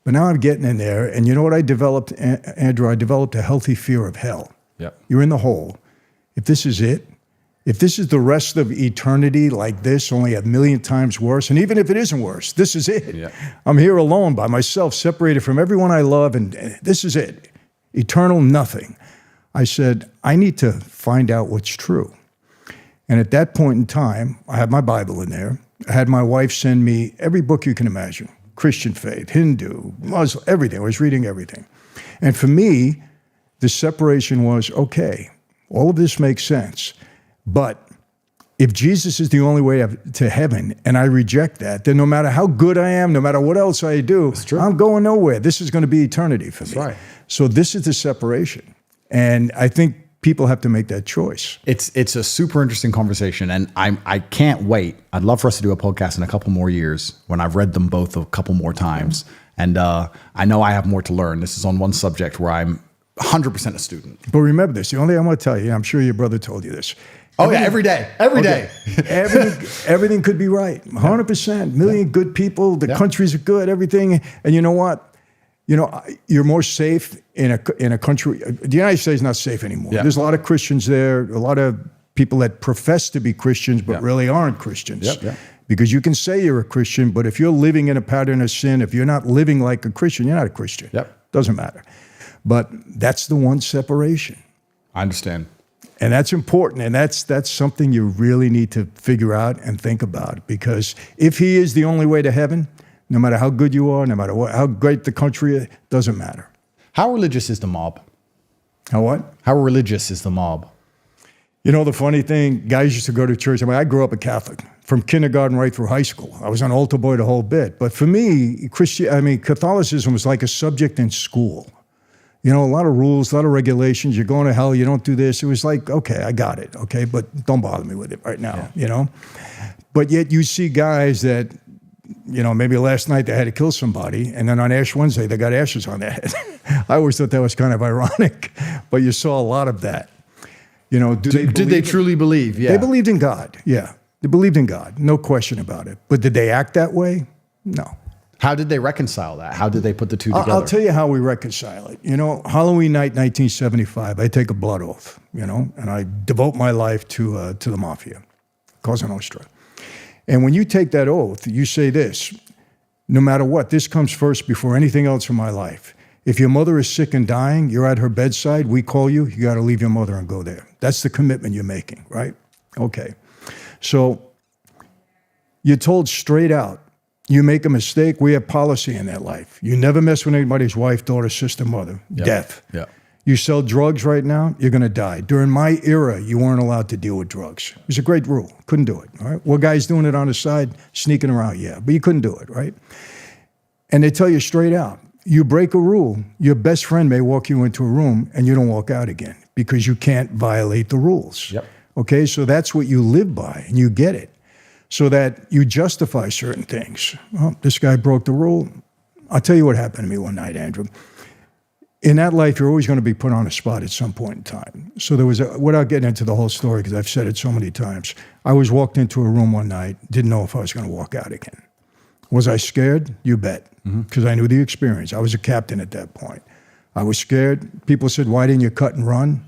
But now I'm getting in there, and you know what I developed, Andrew? I developed a healthy fear of hell. Yep. You're in the hole. If this is it, if this is the rest of eternity like this, only a million times worse, and even if it isn't worse, this is it. Yeah. I'm here alone by myself, separated from everyone I love, and this is it. Eternal nothing. I said, I need to find out what's true. And at that point in time, I had my Bible in there. I had my wife send me every book you can imagine. Christian faith, Hindu, Muslim, everything. I was reading everything. And for me, the separation was, okay, all of this makes sense. But if Jesus is the only way to heaven, and I reject that, then no matter how good I am, no matter what else I do, I'm going nowhere. This is going to be eternity for me. That's right. So this is the separation. And I think people have to make that choice. It's a super interesting conversation, and I can't wait. I'd love for us to do a podcast in a couple more years when I've read them both a couple more times. And I know I have more to learn. This is on one subject where I'm 100% a student. But remember this, the only thing I'm going to tell you, I'm sure your brother told you this. Every day. Everything could be right. 100%, million good people, the countries are good, everything. And you know what? You're more safe in a country. The United States is not safe anymore. Yeah. There's a lot of Christians there, a lot of people that profess to be Christians but really aren't Christians. Because you can say you're a Christian, but if you're living in a pattern of sin, if you're not living like a Christian, you're not a Christian. Doesn't matter. But that's the one separation. I understand. And that's important, and that's something you really need to figure out and think about, because if he is the only way to heaven, no matter how good you are, no matter how great the country is, doesn't matter. How religious is the mob? How what? How religious is the mob? The funny thing, guys used to go to church. I grew up a Catholic from kindergarten right through high school. I was an altar boy the whole bit. But for me, Catholicism was like a subject in school. You know, a lot of rules, a lot of regulations. You're going to hell. You don't do this. It was like, okay, I got it. Okay, but don't bother me with it right now, you know? But yet you see guys that, you know, maybe last night they had to kill somebody, and then on Ash Wednesday, they got ashes on their head. I always thought that was kind of ironic, but you saw a lot of that. You know, Did they truly believe? Yeah. They believed in God, yeah. They believed in God, no question about it. But did they act that way? No. How did they reconcile that? How did they put the two together? I'll tell you how we reconcile it. You know, Halloween night, 1975, I take a blood oath, you know, and I devote my life to the mafia, Cosa Nostra. And when you take that oath, you say this: no matter what, this comes first before anything else in my life. If your mother is sick and dying, you're at her bedside, we call you, you got to leave your mother and go there. That's the commitment you're making, right? Okay. So you're told straight out, you make a mistake, we have policy in that life. You never mess with anybody's wife, daughter, sister, mother. Yep. Death. Yeah. You sell drugs right now, you're going to die. During my era, you weren't allowed to deal with drugs. It was a great rule. Couldn't do it, all right? Were guys doing it on the side, sneaking around? Yeah, but you couldn't do it, right? And they tell you straight out, you break a rule, your best friend may walk you into a room and you don't walk out again because you can't violate the rules. Yep. Okay, so that's what you live by, and you get it. So that you justify certain things. Well, this guy broke the rule. I'll tell you what happened to me one night, Andrew. In that life, you're always going to be put on a spot at some point in time. So there was without getting into the whole story, because I've said it so many times, I was walked into a room one night, didn't know if I was going to walk out again. Was I scared? You bet, because I knew the experience. I was a captain at that point. I was scared. People said, why didn't you cut and run?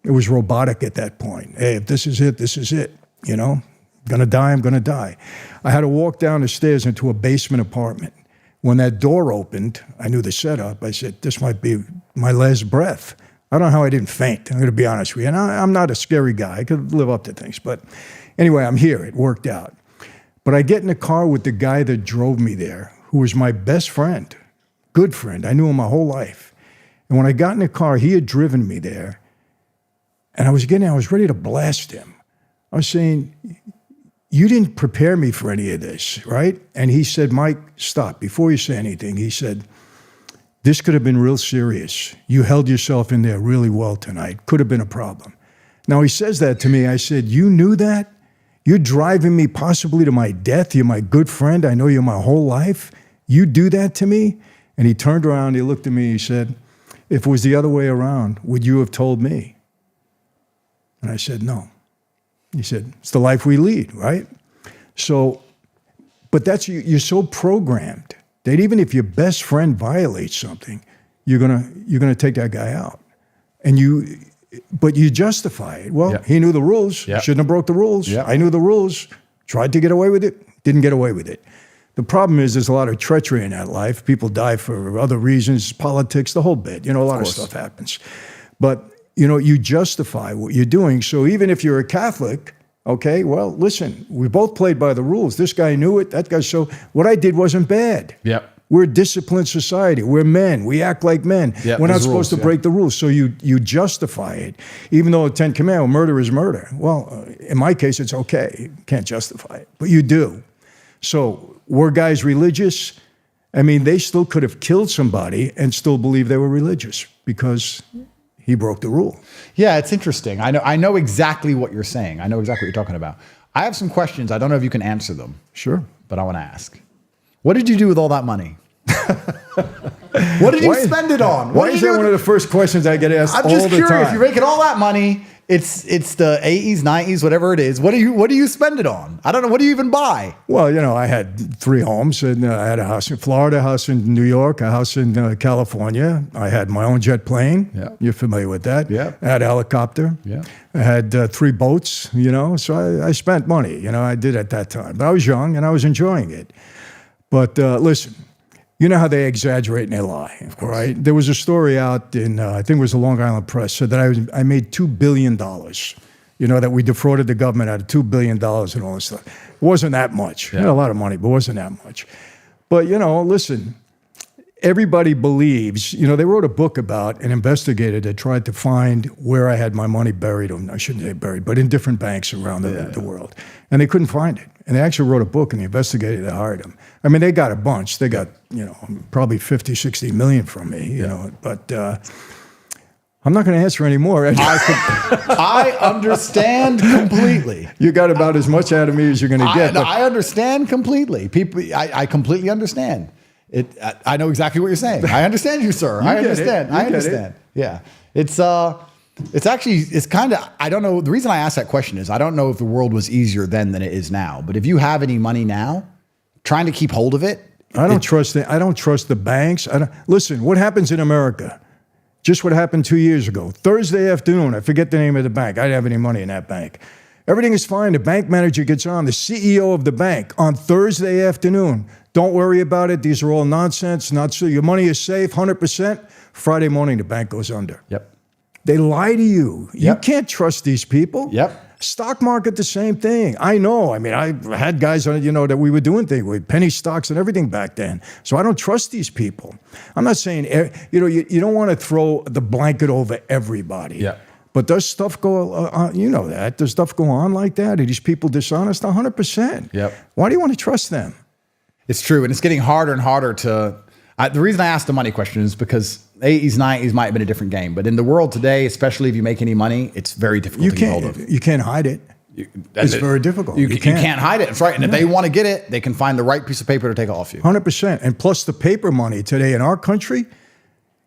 It was robotic at that point. Hey, if this is it, you know? Gonna die, I'm gonna die. I had to walk down the stairs into a basement apartment. When that door opened, I knew the setup. I said, this might be my last breath. I don't know how I didn't faint. I'm gonna be honest with you. And I'm not a scary guy. I could live up to things. But anyway, I'm here. It worked out. But I get in the car with the guy that drove me there, who was my best friend, good friend. I knew him my whole life. And when I got in the car, he had driven me there. And I was ready to blast him. I was saying, you didn't prepare me for any of this, right? And he said, Mike, stop. Before you say anything, he said, this could have been real serious. You held yourself in there really well tonight. Could have been a problem. Now, he says that to me. I said, you knew that? You're driving me possibly to my death. You're my good friend. I know you my whole life. You do that to me? And he turned around, he looked at me, he said, if it was the other way around, would you have told me? And I said, no. He said, it's the life we lead, right? So, but that's, you're so programmed that even if your best friend violates something, you're gonna take that guy out. But you justify it. Well, he knew the rules, shouldn't have broke the rules. I knew the rules, tried to get away with it, didn't get away with it. The problem is there's a lot of treachery in that life. People die for other reasons, politics, the whole bit. You know, a lot of stuff happens. But you know, you justify what you're doing. So even if you're a Catholic, okay, well, listen, we both played by the rules. This guy knew it, that guy, so what I did wasn't bad. Yep. We're a disciplined society. We're men. We act like men. We're not supposed to break the rules. So you justify it, even though the Ten Commandments, murder is murder. Well, in my case, it's okay. You can't justify it, but you do. So were guys religious? I mean, they still could have killed somebody and still believe they were religious because he broke the rule. Yeah, it's interesting. I know exactly what you're saying. I know exactly what you're talking about. I have some questions. I don't know if you can answer them. Sure. But I want to ask. What did you do with all that money? What did you spend it on? Why is that one of the first questions I get asked all the time? I'm just curious. You're making all that money. It's the 80s, 90s, whatever it is. What do you spend it on? I don't know. What do you even buy? Well, you know, I had 3 homes, and I had a house in Florida, a house in New York, a house in California. I had my own jet plane. Yeah. You're familiar with that. Yeah. I had a helicopter. Yeah. I had 3 boats, you know, so I spent money, you know, I did at that time. But I was young and I was enjoying it. But listen, you know how they exaggerate and they lie, right? There was a story out in, I think it was the Long Island Press, said that I made $2 billion, you know, that we defrauded the government out of $2 billion and all this stuff. It wasn't that much. Yeah. A lot of money, but it wasn't that much. But, you know, listen, everybody believes, they wrote a book about an investigator that tried to find where I had my money buried, or I shouldn't say buried, but in different banks around the world. And they couldn't find it. And they actually wrote a book, and the investigator that hired him. I mean, they got a bunch. They got, probably 50, 60 million from me, but I'm not going to answer anymore. I understand completely. You got about as much out of me as you're going to get. I understand completely. I completely understand. I know exactly what you're saying. I understand you, sir. I understand. I understand. Yeah. It's kind of, I don't know. The reason I asked that question is I don't know if the world was easier then than it is now. But if you have any money now, trying to keep hold of it. I don't trust the banks. Listen, what happens in America? Just what happened 2 years ago. Thursday afternoon, I forget the name of the bank. I didn't have any money in that bank. Everything is fine. The bank manager gets on, the CEO of the bank, on Thursday afternoon. Don't worry about it. These are all nonsense. Not so. Your money is safe, 100%. Friday morning, the bank goes under. Yep. They lie to you. Yep. You can't trust these people. Yep. Stock market, the same thing. I know. I mean, I had guys on, that we were doing things with penny stocks and everything back then. So I don't trust these people. I'm not saying, you don't want to throw the blanket over everybody. Yeah. But does stuff go on, that? Does stuff go on like that? Are these people dishonest? 100%. Yep. Why do you want to trust them? It's true. And it's getting harder and harder the reason I asked the money question is because 80s, 90s might have been a different game. But in the world today, especially if you make any money, it's very difficult to get hold of. You can't hide it. It's very difficult. You can't hide it. That's right. And if they want to get it, they can find the right piece of paper to take it off you. 100%. And plus the paper money today in our country,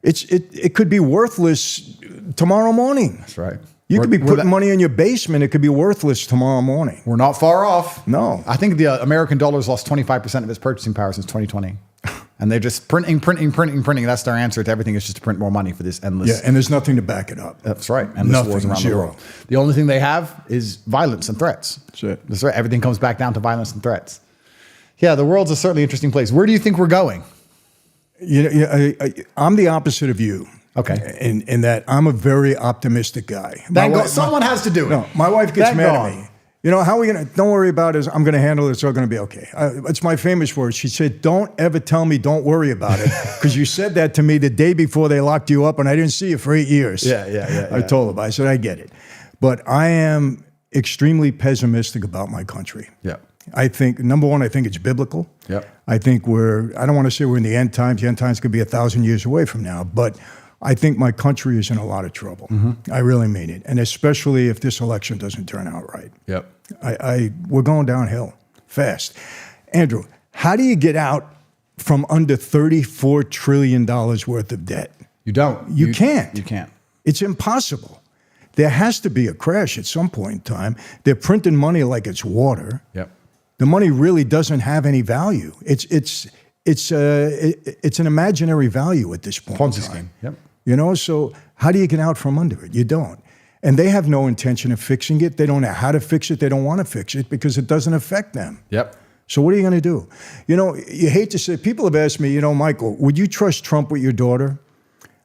it could be worthless tomorrow morning. That's right. You could be putting money in your basement. It could be worthless tomorrow morning. We're not far off. No. I think the American dollar's lost 25% of its purchasing power since 2020. And they're just printing. That's their answer to everything, is just to print more money for this endless. Yeah, and there's nothing to back it up. That's right. Endless wars around the world. The only thing they have is violence and threats. That's it. That's right. Everything comes back down to violence and threats. Yeah, the world's a certainly interesting place. Where do you think we're going? I'm the opposite of you. Okay. In that I'm a very optimistic guy. Someone has to do it. No, my wife gets mad at me. How are we going to, don't worry about it. I'm going to handle it. It's all going to be okay. It's my famous words. She said, don't ever tell me don't worry about it, because you said that to me the day before they locked you up and I didn't see you for 8 years. Yeah. I told her, I said, I get it. But I am extremely pessimistic about my country. Yeah. I think, number one, I think it's biblical. Yep. I think I don't want to say we're in the end times. The end times could be 1,000 years away from now. But I think my country is in a lot of trouble. Mm-hmm. I really mean it. And especially if this election doesn't turn out right. Yep. We're going downhill fast. Andrew, how do you get out from under $34 trillion worth of debt? You don't. You can't. You can't. It's impossible. There has to be a crash at some point in time. They're printing money like it's water. Yep. The money really doesn't have any value. It's an imaginary value at this point. Ponzi scheme. Yep. So how do you get out from under it? You don't. And they have no intention of fixing it. They don't know how to fix it. They don't want to fix it because it doesn't affect them. Yep. So what are you going to do? You hate to say, people have asked me, Michael, would you trust Trump with your daughter?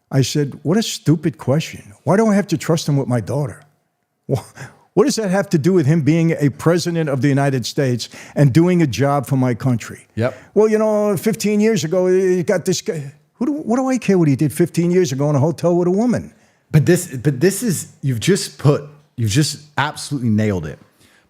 I said, what a stupid question. Why do I have to trust him with my daughter? What does that have to do with him being a president of the United States and doing a job for my country? Yep. Well, 15 years ago, you got this guy. What do I care what he did 15 years ago in a hotel with a woman? But this is, you've just absolutely nailed it,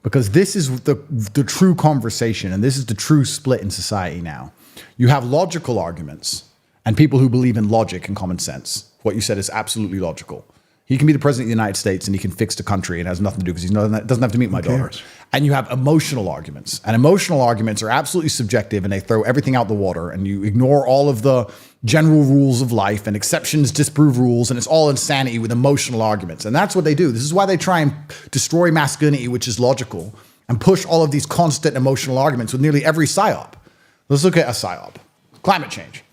because this is the true conversation, and this is the true split in society now. You have logical arguments and people who believe in logic and common sense. What you said is absolutely logical. He can be the president of the United States and he can fix the country and has nothing to do because he doesn't have to meet my daughter. And you have emotional arguments, and emotional arguments are absolutely subjective, and they throw everything out the water, and you ignore all of the general rules of life, and exceptions disprove rules, and it's all insanity with emotional arguments. And that's what they do. This is why they try and destroy masculinity, which is logical, and push all of these constant emotional arguments with nearly every psyop. Let's look at a psyop. Climate change.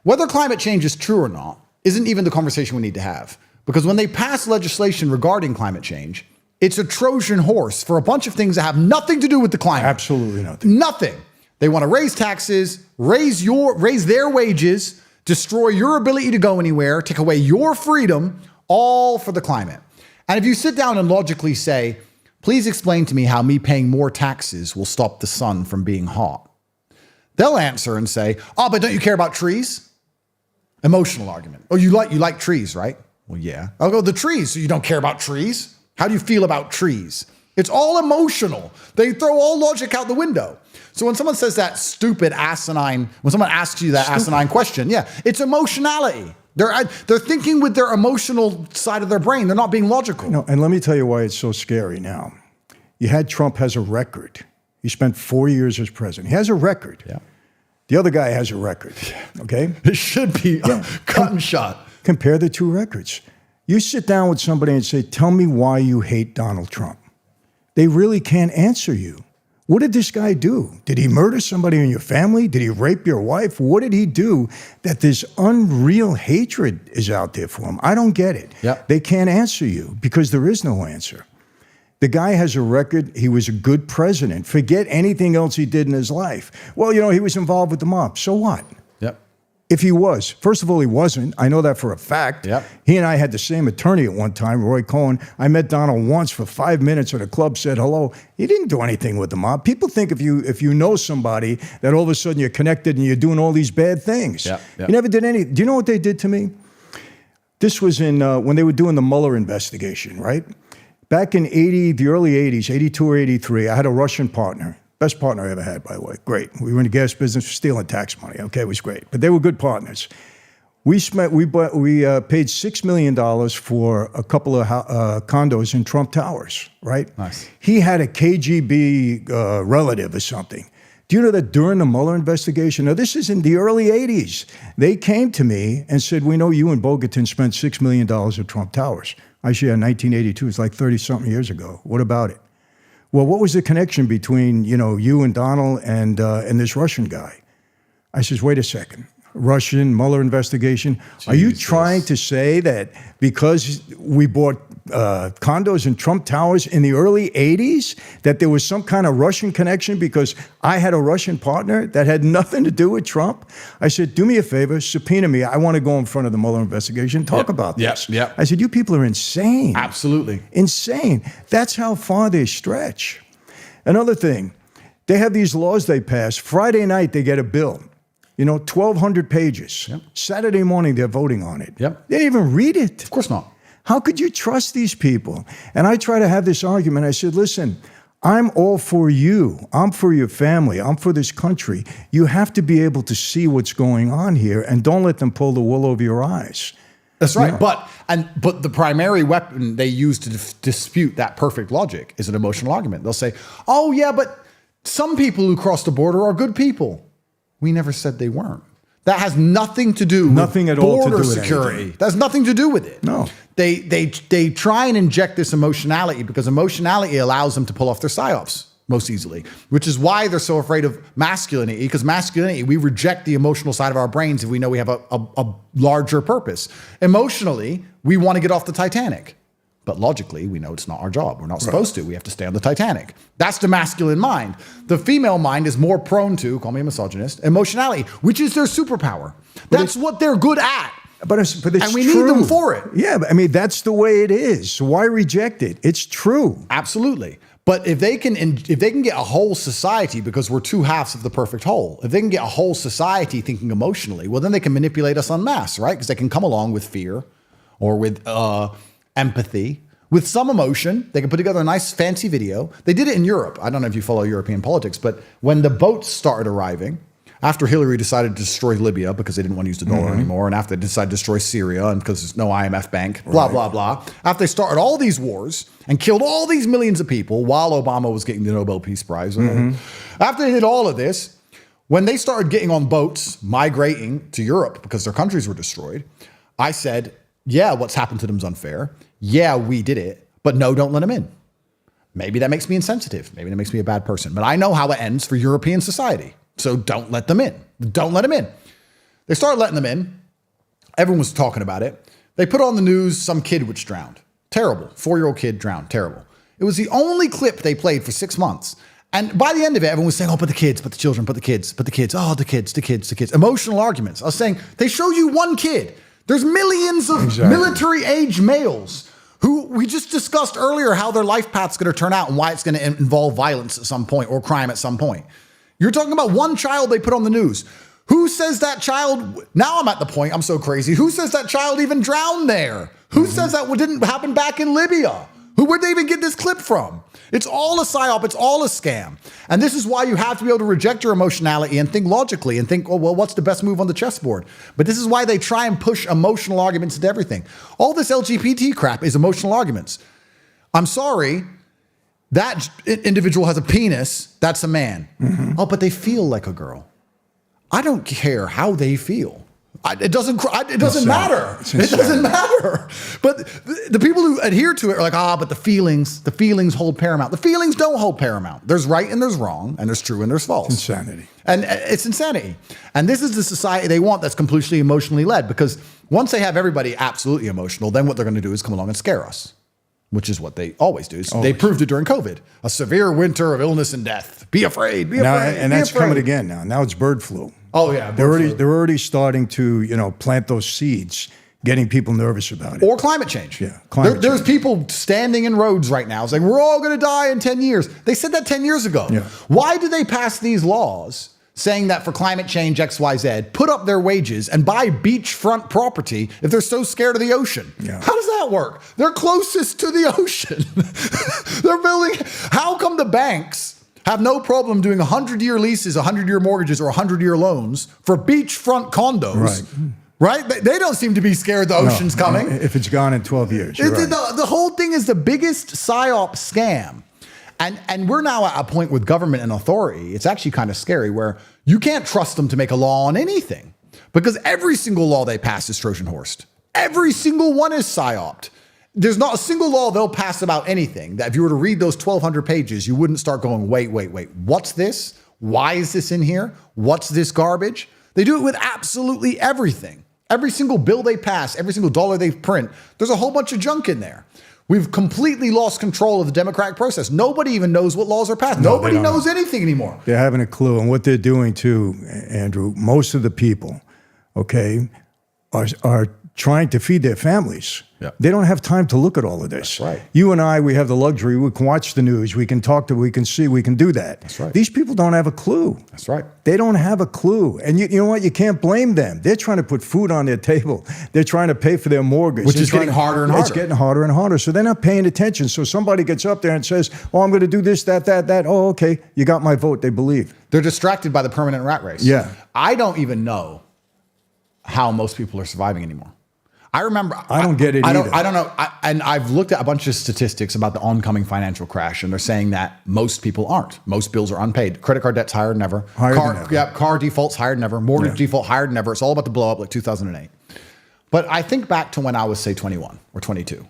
Whether climate change is true or not isn't even the conversation we need to have. Because when they pass legislation regarding climate change, it's a Trojan horse for a bunch of things that have nothing to do with the climate. Absolutely nothing. Nothing. They want to raise taxes, raise their wages, destroy your ability to go anywhere, take away your freedom, all for the climate. And if you sit down and logically say, please explain to me how me paying more taxes will stop the sun from being hot, they'll answer and say, oh, but don't you care about trees? Emotional argument. Oh, you like trees, right? Well, yeah. I'll go, the trees. So you don't care about trees? How do you feel about trees? It's all emotional. They throw all logic out the window. So when someone says that stupid asinine, when someone asks you that asinine question, yeah, it's emotionality. They're thinking with their emotional side of their brain. They're not being logical. No, and let me tell you why it's so scary now. You had Trump has a record. He spent 4 years as president. He has a record. Yeah. The other guy has a record. Okay? It should be cut and shot. Compare the two records. You sit down with somebody and say, tell me why you hate Donald Trump. They really can't answer you. What did this guy do? Did he murder somebody in your family? Did he rape your wife? What did he do that this unreal hatred is out there for him? I don't get it. Yep. They can't answer you because there is no answer. The guy has a record. He was a good president. Forget anything else he did in his life. Well, you know, he was involved with the mob. So what? Yep. If he was, first of all, he wasn't. I know that for a fact. Yep. He and I had the same attorney at one time, Roy Cohen. I met Donald once for 5 minutes at a club, said hello. He didn't do anything with the mob. People think if you know somebody that all of a sudden you're connected and you're doing all these bad things. Yep. Yep. You never did any. Do you know what they did to me? This was in when they were doing the Mueller investigation, right? Back in the early 80s, 82 or 83, I had a Russian partner. Best partner I ever had, by the way. Great. We were in the gas business, stealing tax money. Okay, it was great. But they were good partners. We paid $6 million for a couple of condos in Trump Towers, right? Nice. He had a KGB relative or something. Do you know that during the Mueller investigation, now this is in the early 80s, they came to me and said, we know you and Bogatin spent $6 million at Trump Towers. I said, yeah, 1982, it's like 30-something years ago. What about it? Well, what was the connection between, you and Donald and this Russian guy? I says, wait a second. Russian Mueller investigation. Jesus. Are you trying to say that because we bought condos in Trump Towers in the early 80s, that there was some kind of Russian connection because I had a Russian partner that had nothing to do with Trump? I said, do me a favor, subpoena me. I want to go in front of the Mueller investigation, talk about this. Yep. I said, you people are insane. Absolutely. Insane. That's how far they stretch. Another thing, they have these laws they pass. Friday night, they get a bill. 1,200 pages. Yep. Saturday morning, they're voting on it. Yep. They didn't even read it. Of course not. How could you trust these people? And I try to have this argument. I said, listen, I'm all for you. I'm for your family. I'm for this country. You have to be able to see what's going on here and don't let them pull the wool over your eyes. That's right. But the primary weapon they use to dispute that perfect logic is an emotional argument. They'll say, oh, yeah, but some people who cross the border are good people. We never said they weren't. That has nothing to do with border security. That has nothing to do with it. No. They try and inject this emotionality because emotionality allows them to pull off their psyops most easily, which is why they're so afraid of masculinity, because masculinity, we reject the emotional side of our brains if we know we have a larger purpose. Emotionally, we want to get off the Titanic. But logically, we know it's not our job. We're not supposed to. We have to stay on the Titanic. That's the masculine mind. The female mind is more prone to, call me a misogynist, emotionality, which is their superpower. That's what they're good at. But it's and we true. need them for it. Yeah, but that's the way it is. So why reject it? It's true. Absolutely. But if they can get a whole society, because we're two halves of the perfect whole, if they can get a whole society thinking emotionally, well, then they can manipulate us en masse, right? Because they can come along with fear or with empathy, with some emotion. They can put together a nice fancy video. They did it in Europe. I don't know if you follow European politics, but when the boats started arriving, after Hillary decided to destroy Libya because they didn't want to use the dollar anymore, and after they decided to destroy Syria and because there's no IMF bank, blah, blah, blah. After they started all these wars and killed all these millions of people while Obama was getting the Nobel Peace Prize. After they did all of this, when they started getting on boats, migrating to Europe because their countries were destroyed, I said, yeah, what's happened to them is unfair. Yeah, we did it, but no, don't let them in. Maybe that makes me insensitive. Maybe that makes me a bad person, but I know how it ends for European society. So don't let them in. Don't let them in. They started letting them in. Everyone was talking about it. They put on the news some kid which drowned. Terrible. 4-year-old kid drowned. Terrible. It was the only clip they played for 6 months. And by the end of it, everyone was saying, oh, but the kids, but the children, but the kids, but the kids. Oh, the kids, the kids, the kids. Emotional arguments. I was saying, they show you one kid. There's millions of military-age males who we just discussed earlier how their life path's going to turn out and why it's going to involve violence at some point or crime at some point. You're talking about one child they put on the news Who says that child, now I'm at the point, I'm so crazy, who says that child even drowned there? Who says that didn't happen back in Libya? Where'd they even get this clip from? It's all a psyop, it's all a scam. And this is why you have to be able to reject your emotionality and think logically and think, oh, well, what's the best move on the chessboard? But this is why they try and push emotional arguments into everything. All this LGBT crap is emotional arguments. I'm sorry, that individual has a penis, that's a man. Oh, but they feel like a girl. I don't care how they feel. It doesn't matter. It doesn't matter. But the people who adhere to it are like, but the feelings hold paramount. The feelings don't hold paramount. There's right and there's wrong, and there's true and there's false. Insanity. And it's insanity. And this is the society they want that's completely emotionally led, because once they have everybody absolutely emotional, then what they're going to do is come along and scare us, which is what they always do. They proved it during COVID. A severe winter of illness and death. Be afraid, be afraid. And that's coming again now. Now it's bird flu. Oh, yeah. They're already starting to, plant those seeds, getting people nervous about it. Or climate change. Yeah, There's people standing in roads right now saying, we're all going to die in 10 years. They said that 10 years ago. Yeah. Why do they pass these laws saying that for climate change, X, Y, Z, put up their wages and buy beachfront property if they're so scared of the ocean? Yeah. How does that work? They're closest to the ocean. They're building. How come the banks have no problem doing 100-year leases, 100-year mortgages, or 100-year loans for beachfront condos? Right? They don't seem to be scared the ocean's coming. If it's gone in 12 years. The whole thing is the biggest psyop scam. And we're now at a point with government and authority, it's actually kind of scary, where you can't trust them to make a law on anything, because every single law they pass is Trojan horsed. Every single one is psyoped. There's not a single law they'll pass about anything that if you were to read those 1,200 pages, you wouldn't start going, wait, what's this? Why is this in here? What's this garbage? They do it with absolutely everything. Every single bill they pass, every single dollar they print, there's a whole bunch of junk in there. We've completely lost control of the democratic process. Nobody even knows what laws are passed. Nobody knows anything anymore. They're having a clue. And what they're doing too, Andrew, most of the people, are trying to feed their families. Yeah. They don't have time to look at all of this. That's right. You and I, we have the luxury. We can watch the news. We can talk to, we can see, we can do that. That's right. These people don't have a clue. That's right. They don't have a clue. And you know what? You can't blame them. They're trying to put food on their table. They're trying to pay for their mortgage. Which is getting harder and harder. It's getting harder and harder. So they're not paying attention. So somebody gets up there and says, oh, I'm going to do this, that. Oh, okay. You got my vote. They believe. They're distracted by the permanent rat race. Yeah. I don't even know how most people are surviving anymore. I remember. I don't get it either. I don't know. And I've looked at a bunch of statistics about the oncoming financial crash, and they're saying that most people aren't. Most bills are unpaid. Credit card debt's higher than ever. Car default's higher than ever. Mortgage default higher than ever. It's all about to blow up like 2008. But I think back to when I was, say, 21 or 22.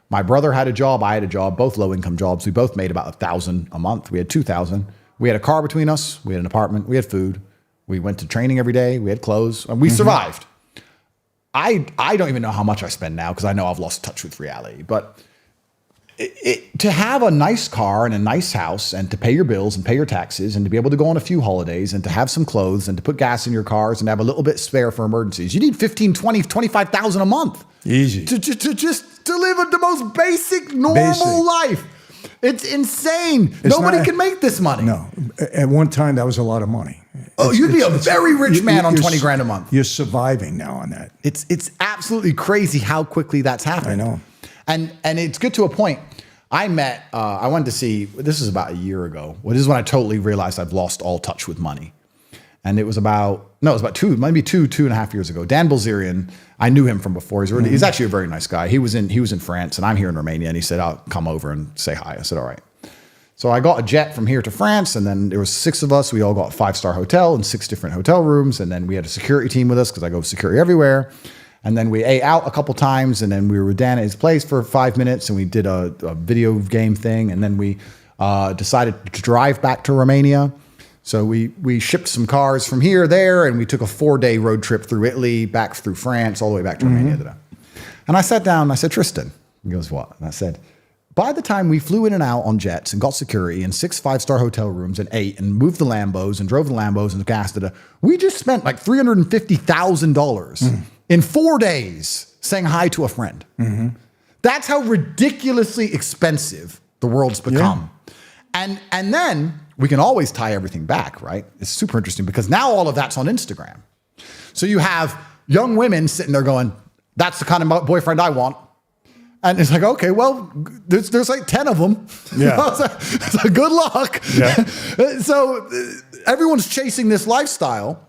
My brother had a job. I had a job. Both low-income jobs. We both made about $1,000 a month. We had $2,000. We had a car between us. We had an apartment. We had food. We went to training every day. We had clothes. And we survived. I don't even know how much I spend now because I know I've lost touch with reality. But to have a nice car and a nice house and to pay your bills and pay your taxes and to be able to go on a few holidays and to have some clothes and to put gas in your cars and have a little bit spare for emergencies, you need $15,000, $20,000, $25,000 a month. Easy. To live the most basic, normal life. It's insane. Nobody can make this money. No. At one time, that was a lot of money. You'd be a very rich man on $20,000 a month. You're surviving now on that. It's absolutely crazy how quickly that's happened. I know. And it's good to a point. I went to see, this is about a year ago. This is when I totally realized I've lost all touch with money. And it was about two and a half years ago. Dan Bilzerian, I knew him from before. He's actually a very nice guy. He was in France and I'm here in Romania. And he said, I'll come over and say hi. I said, all right. So I got a jet from here to France, and then there was 6 of us. We all got a 5-star hotel and 6 different hotel rooms. And then we had a security team with us because I go security everywhere. And then we ate out a couple times, and then we were with Dan at his place for 5 minutes, and we did a video game thing. And then we decided to drive back to Romania. So we shipped some cars from here, there, and we took a 4-day road trip through Italy, back through France, all the way back to Romania. And I sat down and I said, Tristan, he goes, what? And I said, by the time we flew in and out on jets and got security in 6 5-star hotel rooms and ate and moved the Lambos and drove the Lambos and gassed it, we just spent like $350,000 in 4 days saying hi to a friend. That's how ridiculously expensive the world's become. Yeah. And then we can always tie everything back, right? It's super interesting because now all of that's on Instagram. So you have young women sitting there going, that's the kind of boyfriend I want. And it's like, okay, well, there's like 10 of them. Yeah. So good luck. Yeah. So everyone's chasing this lifestyle.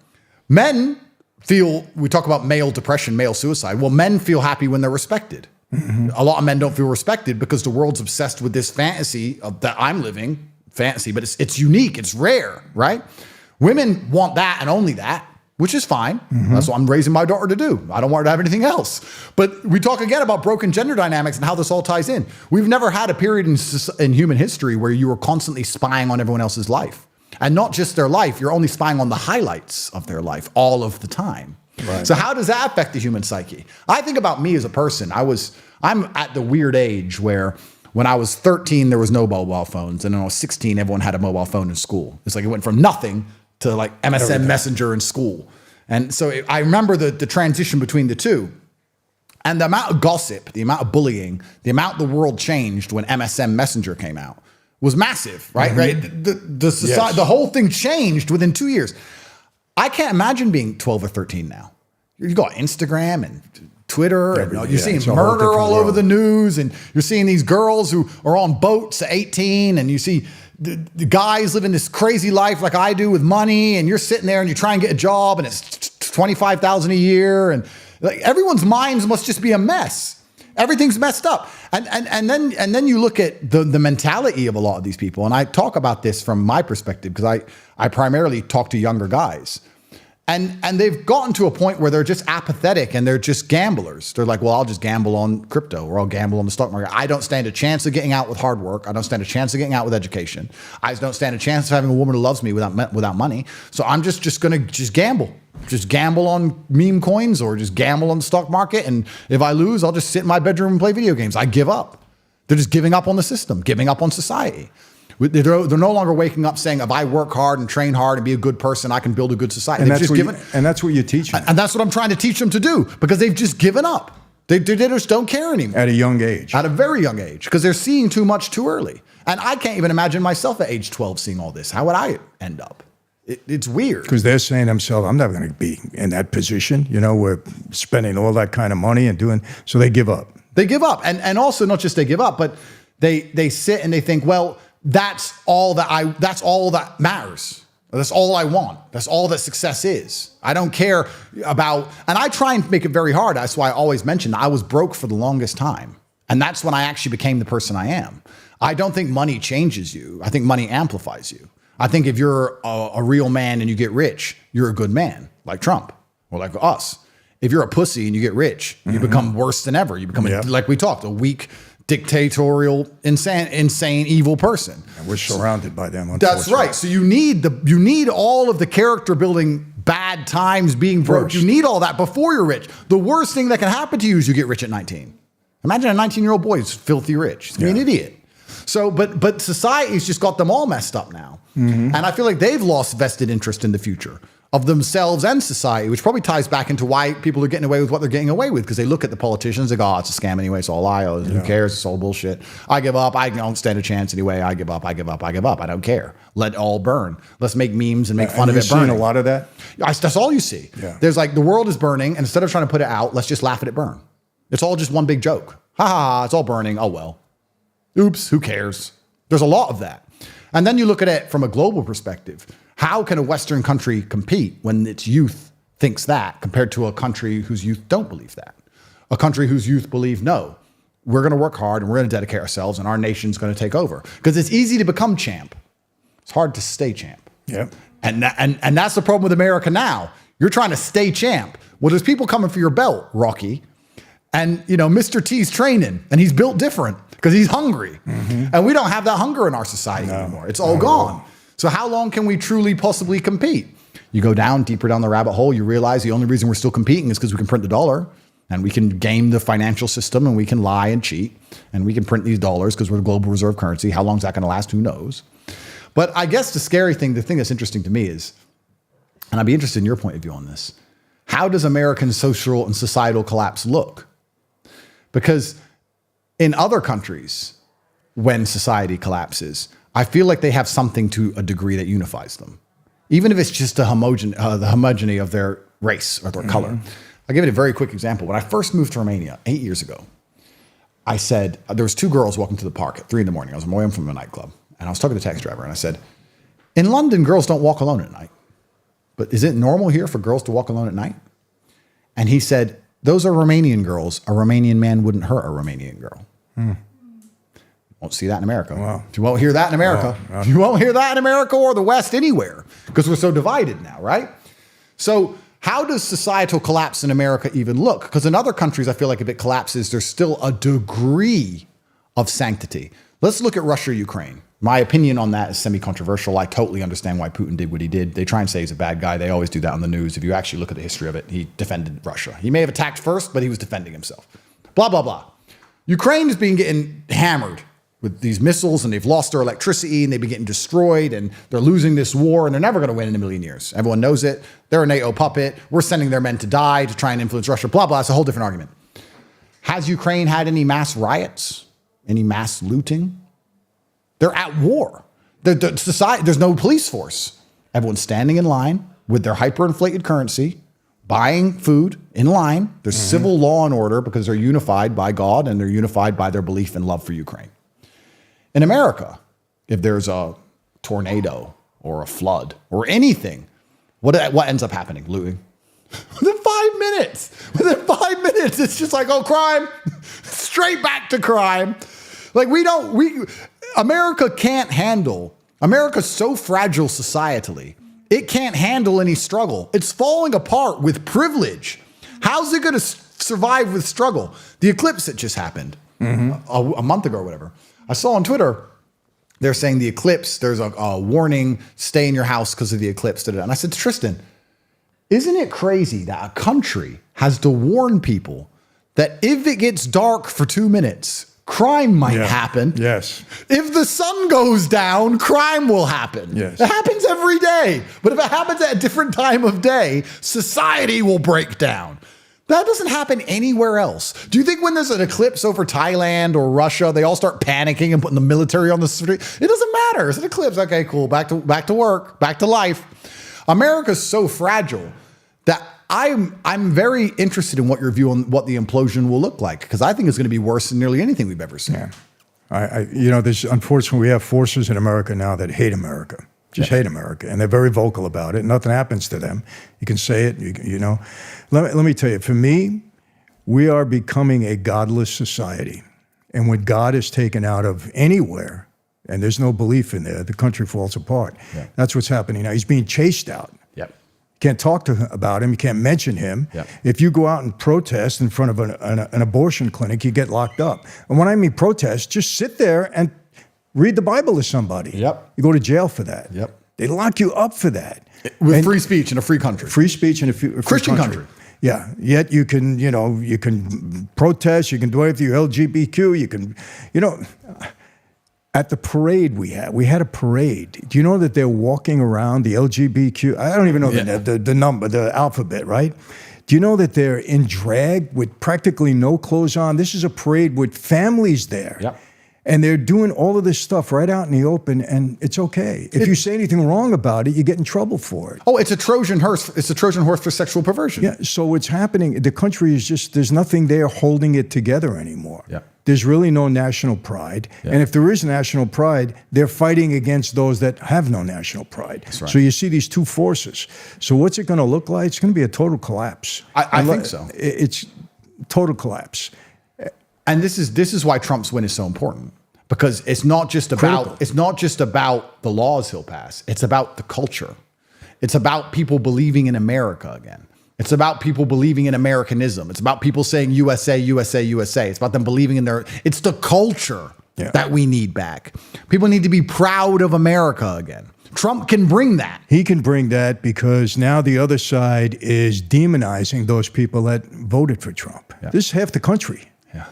Men feel, we talk about male depression, male suicide. Well, men feel happy when they're respected. Mm-hmm. A lot of men don't feel respected because the world's obsessed with this fantasy that I'm living, fantasy, but it's unique, it's rare, right? Women want that and only that, which is fine. Mm-hmm. That's what I'm raising my daughter to do. I don't want her to have anything else. But we talk again about broken gender dynamics and how this all ties in. We've never had a period in human history where you were constantly spying on everyone else's life. And not just their life, you're only spying on the highlights of their life all of the time. Right. So how does that affect the human psyche? I think about me as a person. I'm at the weird age where when I was 13, there was no mobile phones. And when I was 16, everyone had a mobile phone in school. It's like it went from nothing to like MSN Messenger in school. And so I remember the transition between the two. And the amount of gossip, the amount of bullying, the amount the world changed when MSN Messenger came out was massive, right? Mm-hmm. Right? The society, yes. The whole thing changed within 2 years. I can't imagine being 12 or 13 now. You got Instagram and Twitter, and you're seeing murder all over the news, and you're seeing these girls who are on boats at 18, and you see the guys living this crazy life like I do with money, and you're sitting there and you try and get a job, and it's $25,000 a year, and like everyone's minds must just be a mess. Everything's messed up, and then you look at the mentality of a lot of these people, and I talk about this from my perspective because I primarily talk to younger guys. And they've gotten to a point where they're just apathetic and they're just gamblers. They're like, well, I'll just gamble on crypto or I'll gamble on the stock market. I don't stand a chance of getting out with hard work. I don't stand a chance of getting out with education. I don't stand a chance of having a woman who loves me without money. So I'm just going to gamble. Just gamble on meme coins or just gamble on the stock market. And if I lose, I'll just sit in my bedroom and play video games. I give up. They're just giving up on the system, giving up on society. They're no longer waking up saying, if I work hard and train hard and be a good person, I can build a good society. And that's what you teach them. And that's what I'm trying to teach them to do because they've just given up. They just don't care anymore. At a young age. At a very young age because they're seeing too much too early. And I can't even imagine myself at age 12 seeing all this. How would I end up? It's weird. Because they're saying to themselves, I'm never going to be in that position. You know, we're spending all that kind of money and doing, so they give up. They give up. And also not just they give up, but they sit and they think, well, that's all that matters. That's all I want. That's all that success is. I don't care about, and I try and make it very hard. That's why I always mention I was broke for the longest time. And that's when I actually became the person I am. I don't think money changes you. I think money amplifies you. I think if you're a real man and you get rich, you're a good man, like Trump or like us. If you're a pussy and you get rich, you become worse than ever. You become, like we talked, a weak, dictatorial, insane, evil person. And we're surrounded by them. That's right. So you need all of the character building, bad times, being broke. First. You need all that before you're rich. The worst thing that can happen to you is you get rich at 19. Imagine a 19-year-old boy who's filthy rich. He's an idiot. So, but society's just got them all messed up now. Mm-hmm. And I feel like they've lost vested interest in the future of themselves and society, which probably ties back into why people are getting away with what they're getting away with. Because they look at the politicians, they go, oh, it's a scam anyway, it's all a lie. Oh, who cares? It's all bullshit. I give up. I don't stand a chance anyway. I give up. I don't care. Let it all burn. Let's make memes and make fun of it burning. You've seen a lot of that? That's all you see. Yeah. There's like, the world is burning, and instead of trying to put it out, let's just laugh at it burn. It's all just one big joke. Ha ha, it's all burning. Oh, well. Oops, who cares? There's a lot of that. And then you look at it from a global perspective. How can a Western country compete when its youth thinks that compared to a country whose youth don't believe that? A country whose youth believe, no, we're going to work hard and we're going to dedicate ourselves and our nation's going to take over. Because it's easy to become champ. It's hard to stay champ. Yeah. And that's the problem with America now. You're trying to stay champ. Well, there's people coming for your belt, Rocky. And, Mr. T's training and he's built different because he's hungry. Mm-hmm. And we don't have that hunger in our society anymore. It's all gone. So how long can we truly possibly compete? You go deeper down the rabbit hole, you realize the only reason we're still competing is because we can print the dollar and we can game the financial system and we can lie and cheat and we can print these dollars because we're the global reserve currency. How long is that going to last? Who knows? But I guess the thing that's interesting to me is, and I'd be interested in your point of view on this, how does American social and societal collapse look? Because in other countries, when society collapses, I feel like they have something to a degree that unifies them, even if it's just the homogeny of their race or their color. I'll give you a very quick example. When I first moved to Romania 8 years ago, I said, there was two girls walking to the park at 3 a.m. I was on my way home from a nightclub, and I was talking to the taxi driver, and I said, in London, girls don't walk alone at night. But is it normal here for girls to walk alone at night? And he said, those are Romanian girls. A Romanian man wouldn't hurt a Romanian girl. Won't see that in America. Wow. You won't hear that in America. Wow. You won't hear that in America or the West anywhere because we're so divided now, right? So how does societal collapse in America even look? Because in other countries, I feel like if it collapses, there's still a degree of sanctity. Let's look at Russia, Ukraine. My opinion on that is semi-controversial. I totally understand why Putin did what he did. They try and say he's a bad guy. They always do that on the news. If you actually look at the history of it, he defended Russia. He may have attacked first, but he was defending himself. Blah, blah, blah. Ukraine is getting hammered with these missiles, and they've lost their electricity, and they've been getting destroyed, and they're losing this war, and they're never going to win in a million years. Everyone knows it. They're a NATO puppet. We're sending their men to die to try and influence Russia, blah, blah. It's a whole different argument. Has Ukraine had any mass riots? Any mass looting? They're at war. There's no police force. Everyone's standing in line with their hyperinflated currency, buying food in line. There's civil law and order because they're unified by God, and they're unified by their belief and love for Ukraine. In America, if there's a tornado or a flood or anything, what ends up happening? Looting. Within 5 minutes, it's just like, oh, crime, straight back to crime. Like America can't handle, America's so fragile societally, it can't handle any struggle. It's falling apart with privilege. How's it going to survive with struggle? The eclipse that just happened a month ago or whatever. I saw on Twitter, they're saying the eclipse, there's a warning, stay in your house because of the eclipse. And I said to Tristan, isn't it crazy that a country has to warn people that if it gets dark for 2 minutes, crime might happen? Yes. If the sun goes down, crime will happen. Yes. It happens every day. But if it happens at a different time of day, society will break down. That doesn't happen anywhere else. Do you think when there's an eclipse over Thailand or Russia, they all start panicking and putting the military on the street? It doesn't matter. It's an eclipse. Okay, cool. Back to work, back to life. America's so fragile that I'm very interested in what your view on what the implosion will look like, because I think it's going to be worse than nearly anything we've ever seen. Yeah. Unfortunately, we have forces in America now that hate America. Just hate America, and they're very vocal about it. Nothing happens to them. You can say it, you know. Let me tell you, for me, we are becoming a godless society. And when God is taken out of anywhere, and there's no belief in there, the country falls apart. Yeah. That's what's happening now. He's being chased out. Yep. You can't talk about him. You can't mention him. Yep. If you go out and protest in front of an abortion clinic, you get locked up. And when I mean protest, just sit there and read the Bible to somebody. Yep. You go to jail for that. Yep. They lock you up for that. With free speech in a free country. Free speech in a free Christian country. Yeah. Yet you can protest, you can do anything, you're LGBTQ, you can, at the parade we had a parade. Do you know that they're walking around the LGBTQ? I don't even know the number, the alphabet, right? Do you know that they're in drag with practically no clothes on? This is a parade with families there. Yep. And they're doing all of this stuff right out in the open, and it's okay. If you say anything wrong about it, you get in trouble for it. Oh, it's a Trojan horse. It's a Trojan horse for sexual perversion. Yeah. So what's happening? The country is there's nothing there holding it together anymore. Yeah. There's really no national pride. Yeah. And if there is national pride, they're fighting against those that have no national pride. That's right. So you see these two forces. So what's it going to look like? It's going to be a total collapse. I think so. It's total collapse. And this is why Trump's win is so important, because it's not just about the laws he'll pass. It's about the culture. It's about people believing in America again. It's about people believing in Americanism. It's about people saying USA, USA, USA. It's about them believing in it's the culture that we need back. People need to be proud of America again. Trump can bring that. He can bring that because now the other side is demonizing those people that voted for Trump. Yeah. This is half the country. Yeah.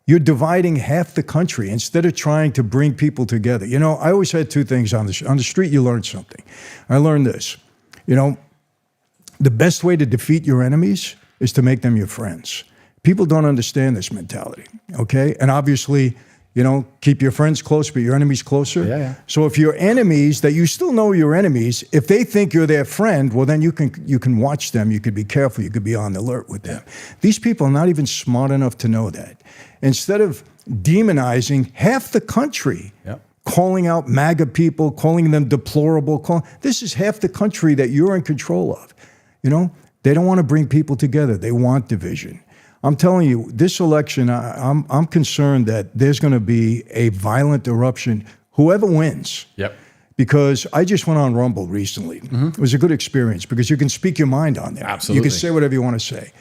You're dividing half the country instead of trying to bring people together. I always had two things on the street. You learn something. I learned this. The best way to defeat your enemies is to make them your friends. People don't understand this mentality, okay? And obviously, Keep your friends close, but your enemies closer. Yeah. So if your enemies that you still know your enemies, if they think you're their friend, well, then you can watch them. You could be careful. You could be on the alert with them. These people are not even smart enough to know that. Instead of demonizing half the country, calling out MAGA people, calling them deplorable, this is half the country that you're in control of. They don't want to bring people together. They want division. I'm telling you, this election, I'm concerned that there's going to be a violent eruption, whoever wins. Yep. Because I just went on Rumble recently. It was a good experience because you can speak your mind on there. Absolutely. You can say whatever you want to say.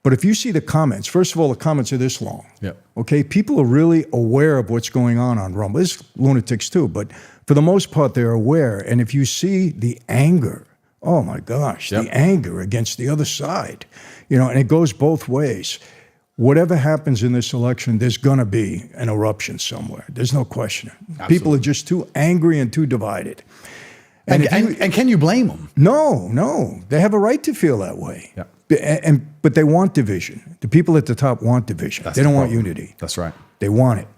But if you see the comments, first of all, the comments are this long. Yep. Okay, people are really aware of what's going on Rumble. There's lunatics too, but for the most part, they're aware. And if you see the anger, oh my gosh, the anger against the other side, and it goes both ways. Whatever happens in this election, there's going to be an eruption somewhere. There's no question. Absolutely. People are just too angry and too divided. And can you blame them? No. They have a right to feel that way. Yeah. But they want division. The people at the top want division. They don't want unity. That's right. They want it.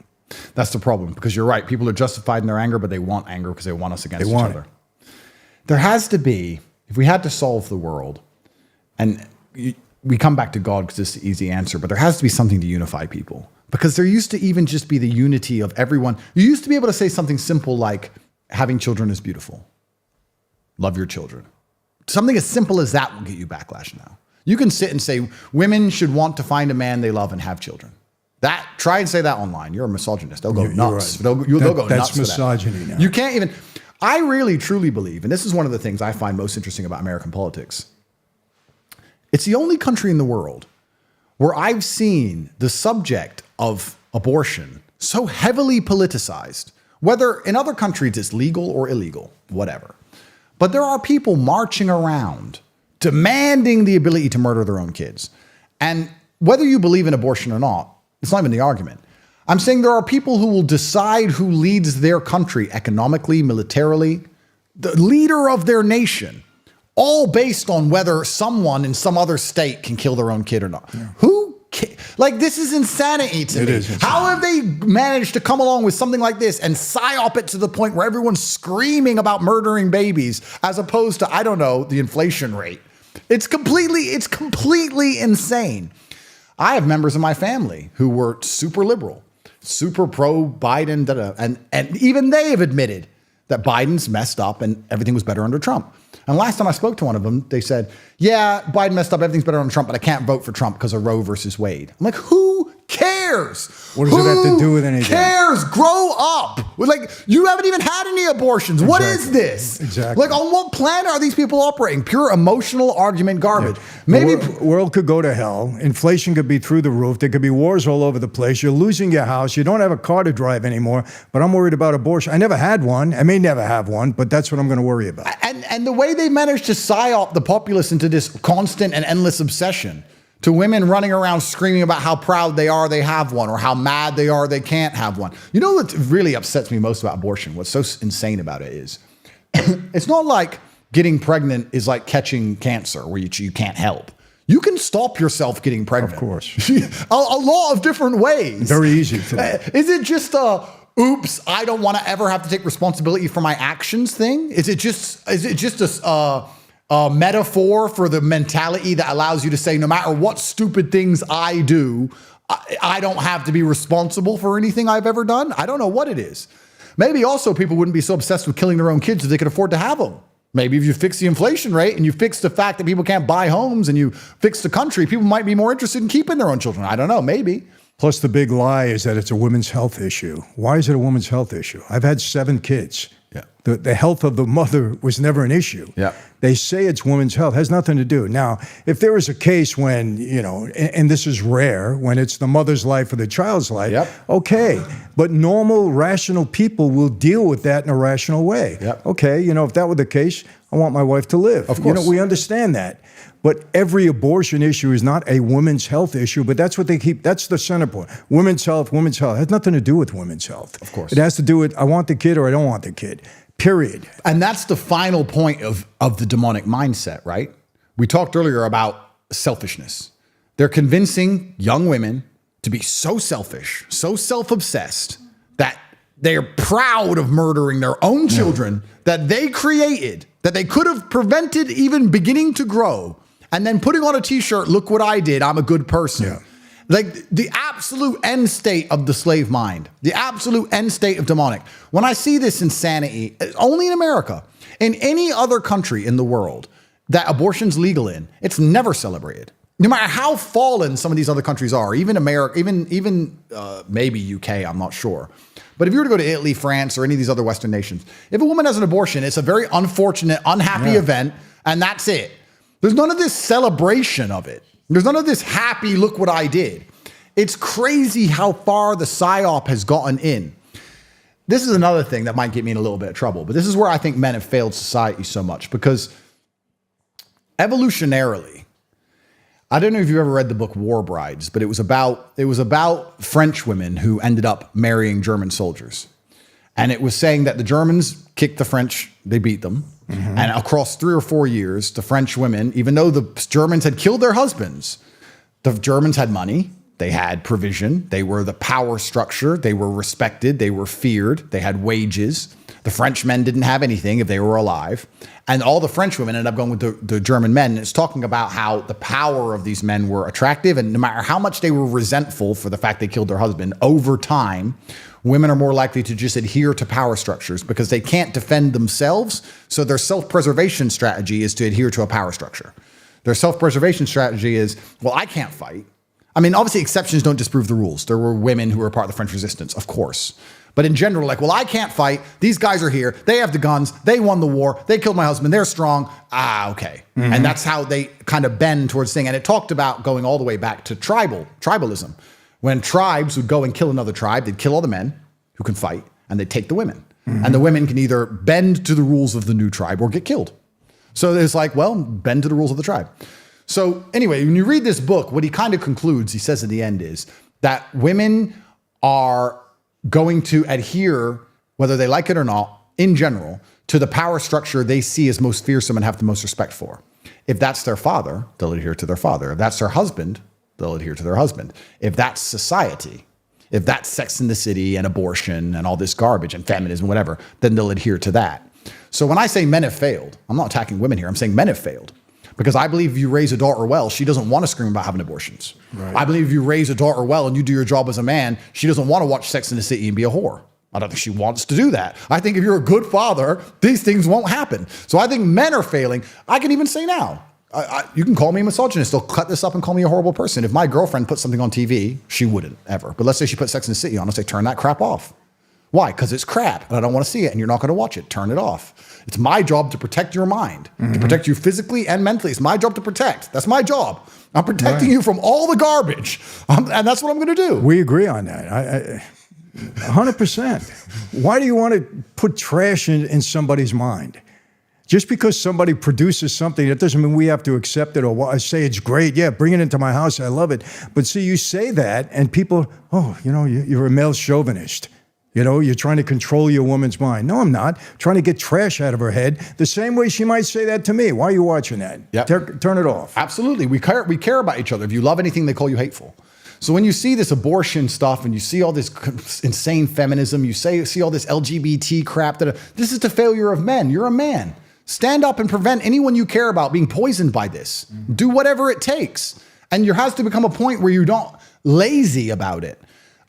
That's the problem, because you're right. People are justified in their anger, but they want anger because they want us against each other. There has to be, if we had to solve the world, and we come back to God because it's the easy answer, but there has to be something to unify people. Because there used to even just be the unity of everyone. You used to be able to say something simple like, having children is beautiful. Love your children. Something as simple as that will get you backlash now. You can sit and say, women should want to find a man they love and have children. Try and say that online. You're a misogynist. They'll go nuts. Right. They'll go nuts. That's misogyny now. You can't even. I really, truly believe, and this is one of the things I find most interesting about American politics. It's the only country in the world where I've seen the subject of abortion so heavily politicized, whether in other countries it's legal or illegal, whatever. But there are people marching around demanding the ability to murder their own kids. And whether you believe in abortion or not, it's not even the argument. I'm saying there are people who will decide who leads their country economically, militarily, the leader of their nation, all based on whether someone in some other state can kill their own kid or not. Yeah. This is insanity to me. How have they managed to come along with something like this and psyop it to the point where everyone's screaming about murdering babies as opposed to, I don't know, the inflation rate? It's completely insane. I have members of my family who were super liberal, super pro-Biden, and even they have admitted that Biden's messed up and everything was better under Trump. And last time I spoke to one of them, they said, yeah, Biden messed up, everything's better under Trump, but I can't vote for Trump because of Roe versus Wade. I'm like, who cares? What does it have to do with anything? Who cares? Grow up. You haven't even had any abortions. Exactly. What is this? Exactly. On what planet are these people operating? Pure emotional argument garbage. Yeah. Maybe the world could go to hell. Inflation could be through the roof. There could be wars all over the place. You're losing your house. You don't have a car to drive anymore. But I'm worried about abortion. I never had one. I may never have one, but that's what I'm going to worry about. And the way they managed to psyop the populace into this constant and endless obsession to women running around screaming about how proud they are they have one or how mad they are they can't have one. You know what really upsets me most about abortion? What's so insane about it is it's not like getting pregnant is like catching cancer where you can't help. You can stop yourself getting pregnant. Of course. a lot of different ways. Very easy today. Is it just oops, I don't want to ever have to take responsibility for my actions thing? Is it just a metaphor for the mentality that allows you to say, no matter what stupid things I do, I don't have to be responsible for anything I've ever done? I don't know what it is. Maybe also people wouldn't be so obsessed with killing their own kids if they could afford to have them. Maybe if you fix the inflation rate and you fix the fact that people can't buy homes and you fix the country, people might be more interested in keeping their own children. I don't know, maybe. Plus, the big lie is that it's a women's health issue. Why is it a women's health issue? I've had 7 kids. Yeah. The health of the mother was never an issue. Yeah. They say it's women's health. It has nothing to do. Now, if there is a case when, and this is rare, when it's the mother's life or the child's life, okay. But normal, rational people will deal with that in a rational way. Yep. Okay, if that were the case, I want my wife to live. Of course. We understand that. But every abortion issue is not a women's health issue, but that's what they keep. That's the center point. Women's health. It has nothing to do with women's health. Of course. It has to do with I want the kid or I don't want the kid, period. And that's the final point of the demonic mindset, right? We talked earlier about selfishness. They're convincing young women to be so selfish, so self-obsessed, that they're proud of murdering their own children that they created, that they could have prevented even beginning to grow, and then putting on a t-shirt, look what I did, I'm a good person. Yeah. Like the absolute end state of the slave mind, the absolute end state of demonic. When I see this insanity, only in America, in any other country in the world that abortion's legal in, it's never celebrated. No matter how fallen some of these other countries are, even America, even maybe UK, I'm not sure. But if you were to go to Italy, France, or any of these other Western nations, if a woman has an abortion, it's a very unfortunate, unhappy event, and that's it. There's none of this celebration of it. There's none of this happy, look what I did. It's crazy how far the PSYOP has gotten in. This is another thing that might get me in a little bit of trouble, but this is where I think men have failed society so much, because evolutionarily, I don't know if you've ever read the book War Brides, but it was about French women who ended up marrying German soldiers. And it was saying that the Germans kicked the French, they beat them. Mm-hmm. And across 3 or 4 years, the French women, even though the Germans had killed their husbands, the Germans had money, they had provision, they were the power structure, they were respected, they were feared, they had wages. The French men didn't have anything if they were alive. And all the French women ended up going with the German men. And it's talking about how the power of these men were attractive. And no matter how much they were resentful for the fact they killed their husband, over time, women are more likely to just adhere to power structures because they can't defend themselves. So their self-preservation strategy is to adhere to a power structure. Their self-preservation strategy is, well, I can't fight. I mean, obviously exceptions don't disprove the rules. There were women who were part of the French resistance, of course. But in general, like, well, I can't fight. These guys are here. They have the guns. They won the war. They killed my husband. They're strong. Okay. Mm-hmm. And that's how they kind of bend towards thing. And it talked about going all the way back to tribalism. When tribes would go and kill another tribe, they'd kill all the men who can fight, and they'd take the women. Mm-hmm. And the women can either bend to the rules of the new tribe or get killed. So it's like, well, bend to the rules of the tribe. So anyway, when you read this book, what he kind of concludes, he says at the end, is that women are going to adhere, whether they like it or not, in general, to the power structure they see as most fearsome and have the most respect for. If that's their father, they'll adhere to their father. If that's their husband, they'll adhere to their husband. If that's society, if that's Sex in the City and abortion and all this garbage and feminism, whatever, then they'll adhere to that. So when I say men have failed, I'm not attacking women here. I'm saying men have failed. Because I believe if you raise a daughter well, she doesn't want to scream about having abortions. Right. I believe if you raise a daughter well and you do your job as a man, she doesn't want to watch Sex in the City and be a whore. I don't think she wants to do that. I think if you're a good father, these things won't happen. So I think men are failing. I can even say now, you can call me a misogynist. They'll cut this up and call me a horrible person. If my girlfriend put something on TV, she wouldn't ever. But let's say she put Sex in the City on, I'll say, turn that crap off. Why? Because it's crap and I don't want to see it and you're not going to watch it. Turn it off. It's my job to protect your mind, to protect you physically and mentally. It's my job to protect. That's my job. I'm protecting you from all the garbage. And that's what I'm going to do. We agree on that. 100%. Why do you want to put trash in somebody's mind? Just because somebody produces something, that doesn't mean we have to accept it or say it's great. Yeah, bring it into my house. I love it. But see, you say that and people, you're a male chauvinist. You're trying to control your woman's mind. No, I'm not. Trying to get trash out of her head the same way she might say that to me. Why are you watching that? Yep. Turn it off. Absolutely. We care about each other. If you love anything, they call you hateful. So when you see this abortion stuff and you see all this insane feminism, you see all this LGBT crap, this is the failure of men. You're a man. Stand up and prevent anyone you care about being poisoned by this. Do whatever it takes. And there has to become a point where you're not lazy about it.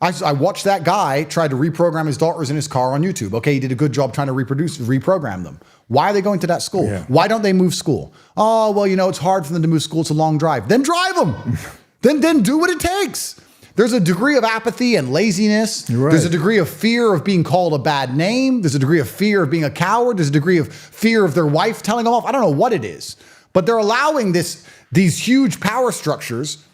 I watched that guy try to reprogram his daughters in his car on YouTube. Okay, he did a good job trying to reprogram them. Why are they going to that school? Yeah. Why don't they move school? Oh, well, it's hard for them to move school. It's a long drive. Then drive them. then do what it takes. There's a degree of apathy and laziness. Right. There's a degree of fear of being called a bad name. There's a degree of fear of being a coward. There's a degree of fear of their wife telling them off. I don't know what it is. But they're allowing these huge power structures,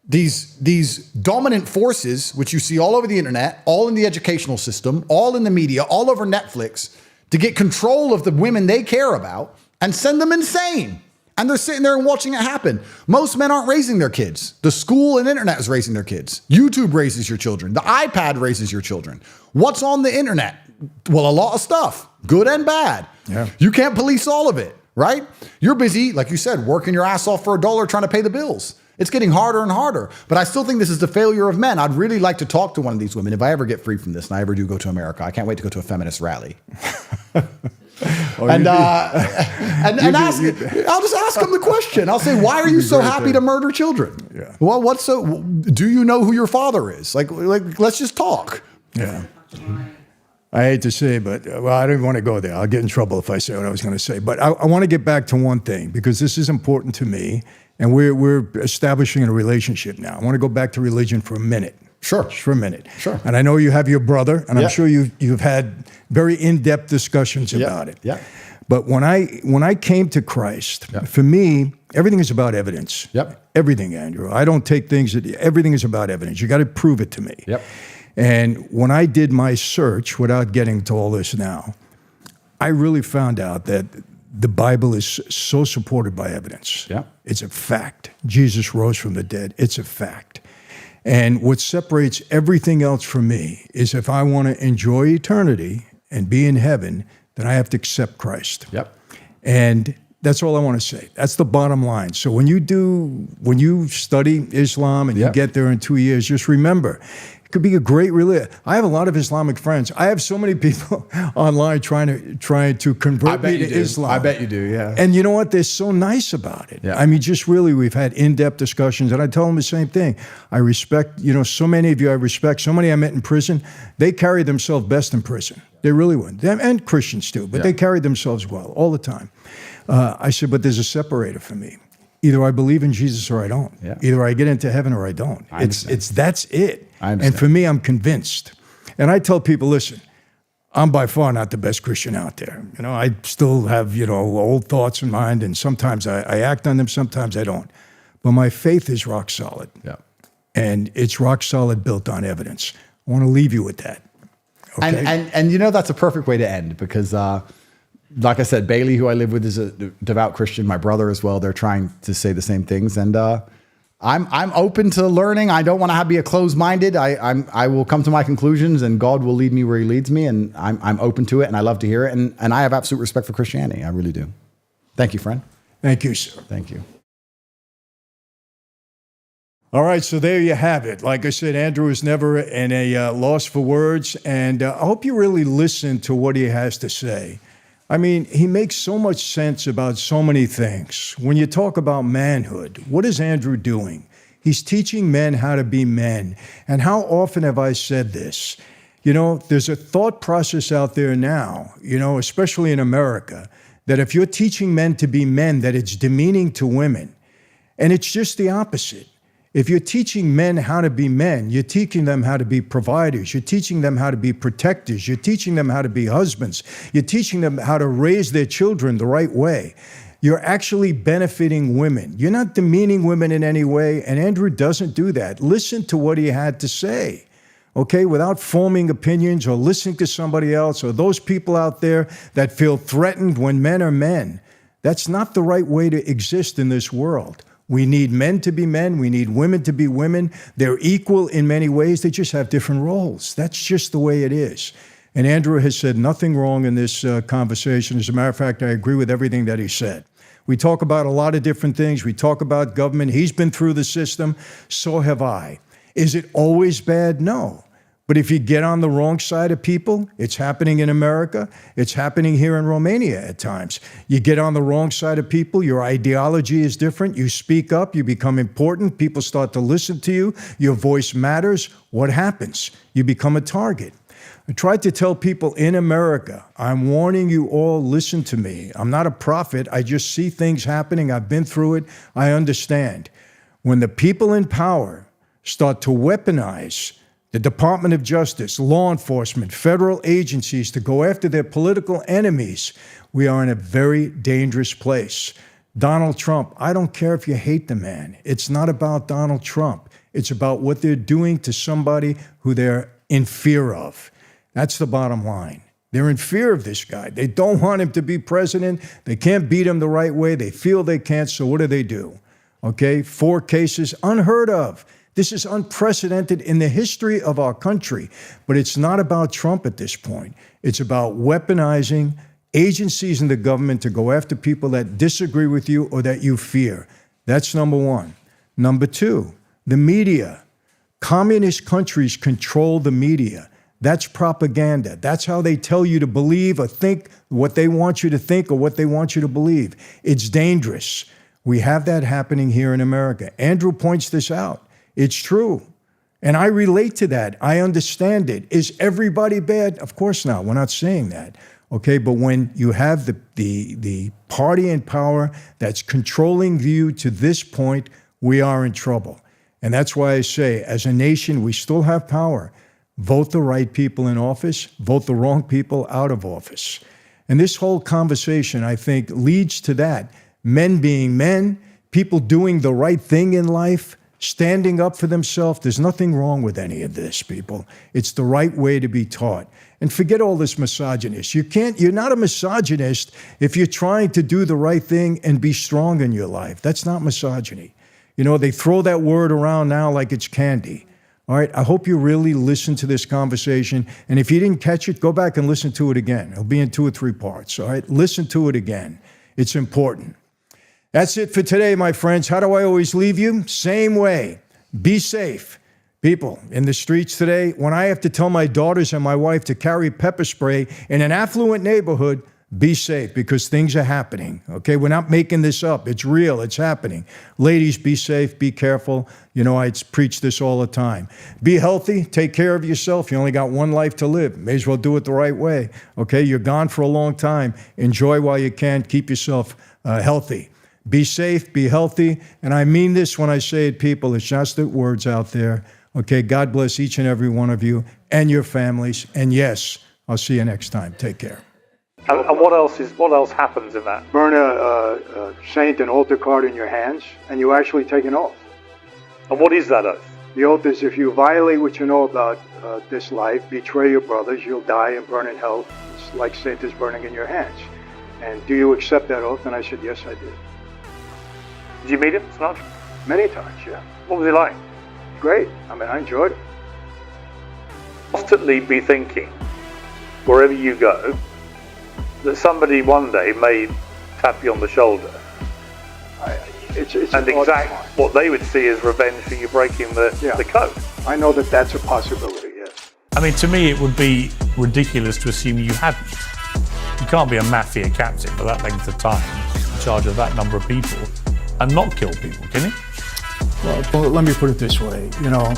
these dominant forces, which you see all over the internet, all in the educational system, all in the media, all over Netflix, to get control of the women they care about and send them insane. And they're sitting there and watching it happen. Most men aren't raising their kids. The school and internet is raising their kids. YouTube raises your children. The iPad raises your children. What's on the internet? Well, a lot of stuff, good and bad. Yeah. You can't police all of it, right? You're busy, like you said, working your ass off for $1 trying to pay the bills. It's getting harder and harder. But I still think this is the failure of men. I'd really like to talk to one of these women if I ever get free from this and I ever do go to America. I can't wait to go to a feminist rally. And I'll just ask them the question. I'll say, why are you so happy to murder children? Yeah. Well, do you know who your father is? Like, let's just talk. Yeah. I hate to say, but I don't want to go there. I'll get in trouble if I say what I was going to say. But I want to get back to one thing because this is important to me, and we're establishing a relationship now. I want to go back to religion for a minute. Sure. Just for a minute. Sure. And I know you have your brother, and I'm sure you've had very in-depth discussions about it. Yeah. But when I came to Christ, for me, everything is about evidence. Yep. Everything, Andrew. I don't take things everything is about evidence. You got to prove it to me. Yep. And when I did my search, without getting to all this now, I really found out that the Bible is so supported by evidence. Yeah. It's a fact. Jesus rose from the dead. It's a fact. And what separates everything else from me is if I want to enjoy eternity and be in heaven, then I have to accept Christ. Yep. And that's all I want to say. That's the bottom line. So when you study Islam and you get there in 2 years, just remember, it could be a great religion. I have a lot of Islamic friends. I have so many people online trying to convert me to Islam. I bet you do, yeah. And you know what? They're so nice about it. Yeah. I mean, just really, we've had in-depth discussions, and I tell them the same thing. I respect, so many of you I respect, so many I met in prison, they carry themselves best in prison. They really would. Them and Christians too, but they carry themselves well all the time. I said, but there's a separator for me. Either I believe in Jesus or I don't. Yeah. Either I get into heaven or I don't. That's it. I understand. And for me, I'm convinced. And I tell people, listen, I'm by far not the best Christian out there. I still have, old thoughts in mind, and sometimes I act on them, sometimes I don't. But my faith is rock solid. Yeah. And it's rock solid, built on evidence. I want to leave you with that. Okay? And that's a perfect way to end because, like I said, Bailey, who I live with, is a devout Christian. My brother as well. They're trying to say the same things, and I'm open to learning. I don't want to be a closed-minded. I will come to my conclusions, and God will lead me where He leads me, and I'm open to it, and I love to hear it, and I have absolute respect for Christianity. I really do. Thank you, friend. Thank you, sir. Thank you. All right, so there you have it. Like I said, Andrew is never in a loss for words, and I hope you really listen to what he has to say. I mean, he makes so much sense about so many things. When you talk about manhood, what is Andrew doing? He's teaching men how to be men. And how often have I said this? There's a thought process out there now, especially in America, that if you're teaching men to be men, that it's demeaning to women. And it's just the opposite. If you're teaching men how to be men, you're teaching them how to be providers. You're teaching them how to be protectors. You're teaching them how to be husbands. You're teaching them how to raise their children the right way. You're actually benefiting women. You're not demeaning women in any way, and Andrew doesn't do that. Listen to what he had to say, okay, without forming opinions or listening to somebody else or those people out there that feel threatened when men are men. That's not the right way to exist in this world. We need men to be men. We need women to be women. They're equal in many ways. They just have different roles. That's just the way it is. And Andrew has said nothing wrong in this conversation. As a matter of fact, I agree with everything that he said. We talk about a lot of different things. We talk about government. He's been through the system. So have I. Is it always bad? No. But if you get on the wrong side of people, it's happening in America. It's happening here in Romania at times. You get on the wrong side of people, your ideology is different. You speak up, you become important. People start to listen to you. Your voice matters. What happens? You become a target. I tried to tell people in America, I'm warning you all, listen to me. I'm not a prophet. I just see things happening. I've been through it. I understand. When the people in power start to weaponize the Department of Justice, law enforcement, federal agencies to go after their political enemies, we are in a very dangerous place. Donald Trump, I don't care if you hate the man. It's not about Donald Trump. It's about what they're doing to somebody who they're in fear of. That's the bottom line. They're in fear of this guy. They don't want him to be president. They can't beat him the right way. They feel they can't, so what do? Okay, 4 cases, unheard of. This is unprecedented in the history of our country. But it's not about Trump at this point. It's about weaponizing agencies in the government to go after people that disagree with you or that you fear. That's number one. Number two, the media. Communist countries control the media. That's propaganda. That's how they tell you to believe or think what they want you to think or what they want you to believe. It's dangerous. We have that happening here in America. Andrew points this out. It's true. And I relate to that. I understand it. Is everybody bad? Of course not. We're not saying that. Okay, but when you have the party in power that's controlling you to this point, we are in trouble. And that's why I say, as a nation, we still have power. Vote the right people in office, vote the wrong people out of office. And this whole conversation, I think, leads to that. Men being men, people doing the right thing in life, standing up for themselves. There's nothing wrong with any of this, people. It's the right way to be taught. And forget all this misogynist. You're not a misogynist if you're trying to do the right thing and be strong in your life. That's not misogyny. You know, they throw that word around now like it's candy. All right, I hope you really listen to this conversation. And if you didn't catch it, go back and listen to it again. It'll be in 2 or 3 parts. All right, listen to it again. It's important. That's it for today, my friends. How do I always leave you? Same way. Be safe. People in the streets today, when I have to tell my daughters and my wife to carry pepper spray in an affluent neighborhood, be safe because things are happening. Okay, we're not making this up. It's real. It's happening. Ladies, be safe. Be careful. You know, I preach this all the time. Be healthy. Take care of yourself. You only got one life to live. May as well do it the right way. Okay, you're gone for a long time. Enjoy while you can. Keep yourself healthy. Be safe. Be healthy. And I mean this when I say it, people. It's just the words out there. Okay, God bless each and every one of you and your families. And yes, I'll see you next time. Take care. And what else happens in that? Burn a saint and altar card in your hands, and you actually take an oath. And what is that oath? The oath is if you violate what you know about this life, betray your brothers, you'll die and burn in hell. It's like Saint is burning in your hands. And do you accept that oath? And I said, yes, I did. Did you meet him, Sinatra? Many times, yeah. What was he like? Great. I mean, I enjoyed it. Constantly be thinking, wherever you go, that somebody one day may tap you on the shoulder It's and exact what they would see as revenge for you breaking the code. I know that that's a possibility, yes. I mean, to me, it would be ridiculous to assume you hadn't. You can't be a mafia captain for that length of time, in charge of that number of people, and not kill people, can you? Well, let me put it this way. You know,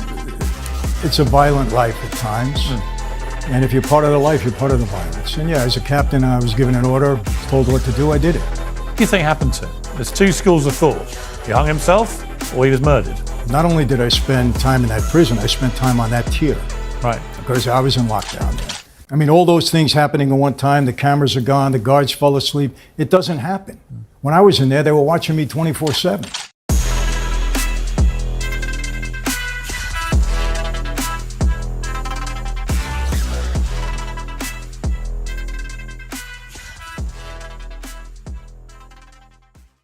it's a violent life at times. And if you're part of the life, you're part of the violence. And yeah, as a captain, I was given an order, told what to do, I did it. What do you think happened to him? There's 2 schools of thought. He hung himself, or he was murdered. Not only did I spend time in that prison, I spent time on that tier. Right. Because I was in lockdown there. I mean, all those things happening at one time, the cameras are gone, the guards fell asleep. It doesn't happen. When I was in there, they were watching me 24/7.